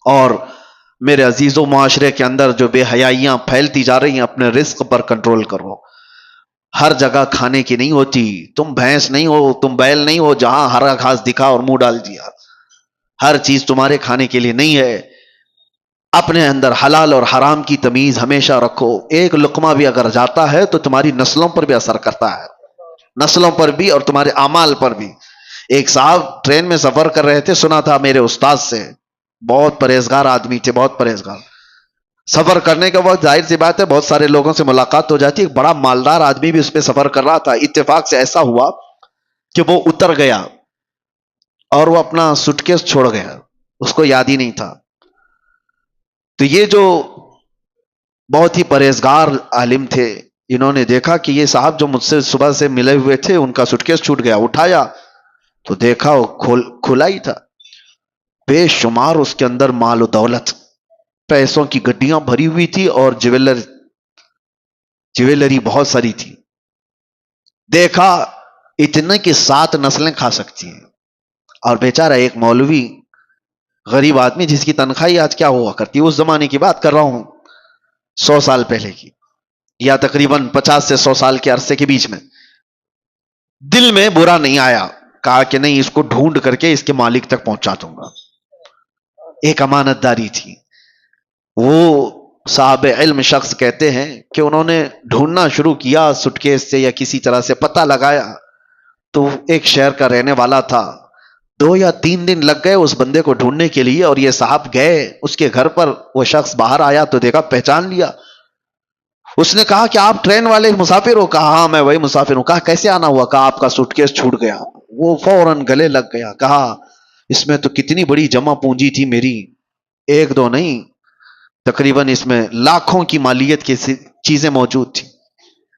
اور میرے عزیزوں, معاشرے کے اندر جو بے حیائیاں پھیلتی جا رہی ہیں, اپنے رزق پر کنٹرول کرو. ہر جگہ کھانے کی نہیں ہوتی, تم بھینس نہیں ہو, تم بیل نہیں ہو جہاں ہرا گھاس دکھا اور منہ ڈال دیا. ہر چیز تمہارے کھانے کے لیے نہیں ہے. اپنے اندر حلال اور حرام کی تمیز ہمیشہ رکھو. ایک لقمہ بھی اگر جاتا ہے تو تمہاری نسلوں پر بھی اثر کرتا ہے, نسلوں پر بھی اور تمہارے اعمال پر بھی. ایک صاحب ٹرین میں سفر کر رہے تھے, سنا تھا میرے استاد سے, بہت پرہیزگار آدمی تھے, بہت پرہیزگار. سفر کرنے کے وقت ظاہر سی بات ہے بہت سارے لوگوں سے ملاقات ہو جاتی ہے. ایک بڑا مالدار آدمی بھی اس پہ سفر کر رہا تھا. اتفاق سے ایسا ہوا کہ وہ اتر گیا اور وہ اپنا سوٹکیس چھوڑ گیا, اس کو یاد ہی نہیں تھا. تو یہ جو بہت ہی پرہیزگار عالم تھے, انہوں نے دیکھا کہ یہ صاحب جو مجھ سے صبح سے ملے ہوئے تھے ان کا سوٹکیس چھوٹ گیا. اٹھایا تو دیکھا وہ کھلا ہی تھا. بے شمار اس کے اندر مال و دولت, پیسوں کی گڈیاں بھری ہوئی تھی, اور جویلری بہت ساری تھی. دیکھا اتنے کہ 7 نسلیں کھا سکتی ہیں. اور بیچارہ ایک مولوی غریب آدمی جس کی تنخواہ آج کیا ہوا کرتی, اس زمانے کی بات کر رہا ہوں, 100 سال پہلے کی, یا تقریباً 50 سے 100 سال کے عرصے کے بیچ میں. دل میں برا نہیں آیا, کہا کہ نہیں اس کو ڈھونڈ کر کے اس کے مالک تک پہنچا دوں گا. ایک امانت داری تھی. وہ صاحب علم شخص کہتے ہیں کہ انہوں نے ڈھونڈنا شروع کیا سٹکیس سے یا کسی طرح سے, پتہ لگایا تو ایک شہر کا رہنے والا تھا. 2 یا 3 دن لگ گئے اس بندے کو ڈھونڈنے کے لیے, اور یہ صاحب گئے اس کے گھر پر. وہ شخص باہر آیا تو دیکھا, پہچان لیا. اس نے کہا کہ آپ ٹرین والے مسافر ہو؟ کہا ہاں میں وہی مسافر ہوں. کہا کیسے آنا ہوا؟ کہا آپ کا سوٹ کیس چھوٹ گیا. وہ فوراً گلے لگ گیا. کہا اس میں تو کتنی بڑی جمع پونجی تھی میری، ایک دو نہیں، تقریباً اس میں لاکھوں کی مالیت کی چیزیں موجود تھی.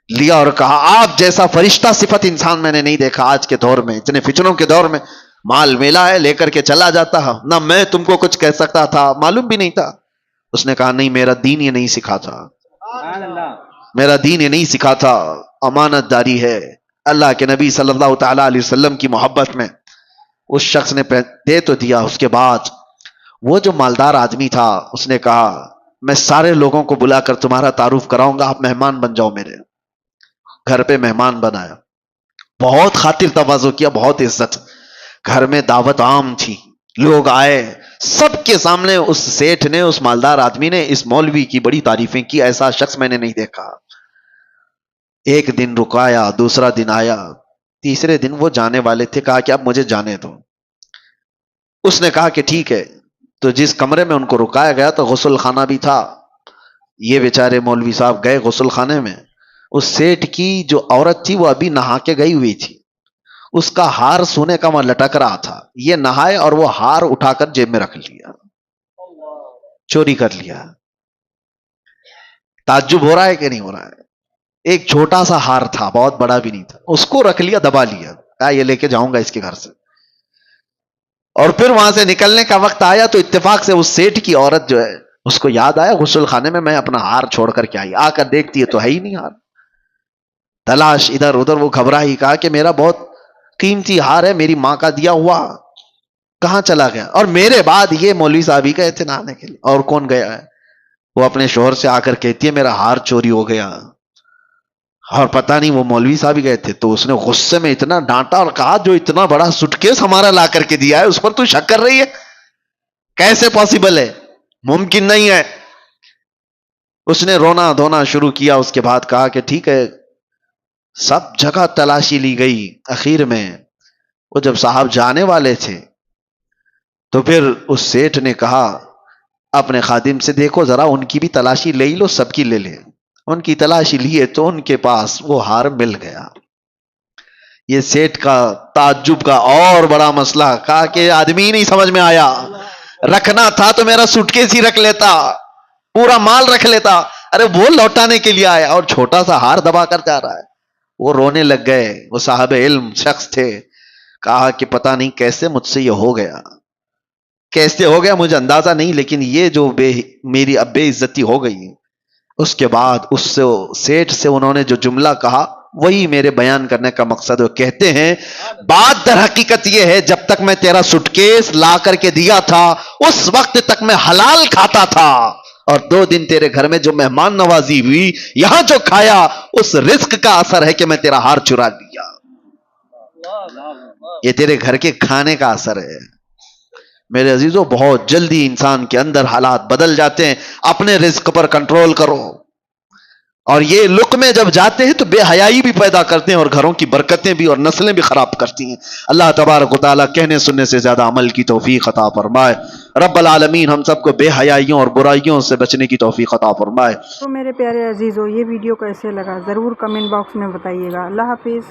لیا اور کہا آپ جیسا فرشتہ صفت انسان میں نے نہیں دیکھا آج کے دور میں، اتنے فتنوں کے دور میں. مال ملا ہے، لے کر کے چلا جاتا ہے، نہ میں تم کو کچھ کہہ سکتا تھا، معلوم بھی نہیں تھا. اس نے کہا نہیں، میرا دین یہ نہیں سکھاتا، میرا دین یہ نہیں سکھاتا. امانت داری ہے. اللہ کے نبی صلی اللہ تعالی علیہ وسلم کی محبت میں اس شخص نے دے تو دیا. اس کے بعد وہ جو مالدار آدمی تھا اس نے کہا میں سارے لوگوں کو بلا کر تمہارا تعارف کراؤں گا، آپ مہمان بن جاؤ. میرے گھر پہ مہمان بنایا، بہت خاطر تواضع کیا، بہت عزت. گھر میں دعوت عام تھی، لوگ آئے، سب کے سامنے اس سیٹھ نے، اس مالدار آدمی نے اس مولوی کی بڑی تعریفیں کی. ایسا شخص میں نے نہیں دیکھا. ایک دن رکایا، دوسرا دن آیا، تیسرے دن وہ جانے والے تھے. کہا کہ اب مجھے جانے دو. اس نے کہا کہ ٹھیک ہے. تو جس کمرے میں ان کو رکایا گیا تو غسل خانہ بھی تھا. یہ بیچارے مولوی صاحب گئے غسل خانے میں. اس سیٹ کی جو عورت تھی وہ ابھی نہا کے گئی ہوئی تھی. اس کا ہار سونے کا وہاں لٹک رہا تھا. یہ نہائے اور وہ ہار اٹھا کر جیب میں رکھ لیا، چوری کر لیا. تعجب ہو رہا ہے کہ نہیں ہو رہا ہے؟ ایک چھوٹا سا ہار تھا، بہت بڑا بھی نہیں تھا، اس کو رکھ لیا، دبا لیا. کہا یہ لے کے جاؤں گا اس کے گھر سے. اور پھر وہاں سے نکلنے کا وقت آیا تو اتفاق سے اس سیٹ کی عورت جو ہے اس کو یاد آیا غسل خانے میں اپنا ہار چھوڑ کر کے آئی. آ کر دیکھتی ہے تو ہے ہی نہیں ہار. تلاش ادھر ادھر. وہ گھبرا ہی. کہا کہ میرا بہت قیمتی ہار ہے، میری ماں کا دیا ہوا، کہاں چلا گیا؟ اور میرے بعد یہ مولوی صاحب ہی گئے تھے نہانے کے لیے، اور کون گیا ہے؟ وہ اپنے شوہر سے آ کر کہتی ہے میرا ہار چوری ہو گیا، اور پتہ نہیں وہ مولوی صاحب ہی گئے تھے. تو اس نے غصے میں اتنا ڈانٹا اور کہا جو اتنا بڑا سٹکیس ہمارا لا کر کے دیا ہے اس پر تو شک کر رہی ہے؟ کیسے پاسبل ہے؟ ممکن نہیں ہے. اس نے رونا دھونا شروع کیا. اس کے بعد کہا کہ ٹھیک ہے. سب جگہ تلاشی لی گئی. اخیر میں وہ جب صاحب جانے والے تھے تو پھر اس سیٹھ نے کہا اپنے خادم سے دیکھو ذرا ان کی بھی تلاشی لے لو، سب کی لے لے. ان کی تلاشی لیے تو ان کے پاس وہ ہار مل گیا. یہ سیٹھ کا تعجب کا اور بڑا مسئلہ. کہا کہ آدمی نہیں سمجھ میں آیا، رکھنا تھا تو میرا سوٹ کیس ہی رکھ لیتا، پورا مال رکھ لیتا. ارے وہ لوٹانے کے لیے آیا اور چھوٹا سا ہار دبا کر جا رہا ہے. وہ رونے لگ گئے. وہ صاحب علم شخص تھے. کہا کہ پتہ نہیں کیسے مجھ سے یہ ہو گیا، کیسے ہو گیا مجھے اندازہ نہیں، لیکن یہ جو میری اب بے عزتی ہو گئی. اس کے بعد اس سے سیٹھ سے انہوں نے جو جملہ کہا وہی میرے بیان کرنے کا مقصد ہے. کہتے ہیں بات در حقیقت یہ ہے جب تک میں تیرا سٹکیس لا کر کے دیا تھا اس وقت تک میں حلال کھاتا تھا، اور 2 دن تیرے گھر میں جو مہمان نوازی ہوئی، یہاں جو کھایا، اس رزق کا اثر ہے کہ میں تیرا ہار چرا لیا. یہ تیرے گھر کے کھانے کا اثر ہے. میرے عزیزوں بہت جلدی انسان کے اندر حالات بدل جاتے ہیں. اپنے رزق پر کنٹرول کرو. اور یہ لقمے جب جاتے ہیں تو بے حیائی بھی پیدا کرتے ہیں اور گھروں کی برکتیں بھی اور نسلیں بھی خراب کرتی ہیں. اللہ تبارک و تعالیٰ کہنے سننے سے زیادہ عمل کی توفیق عطا فرمائے. رب العالمین ہم سب کو بے حیائیوں اور برائیوں سے بچنے کی توفیق عطا فرمائے. تو میرے پیارے عزیزوں یہ ویڈیو کیسے لگا ضرور کمنٹ باکس میں بتائیے گا. اللہ حافظ.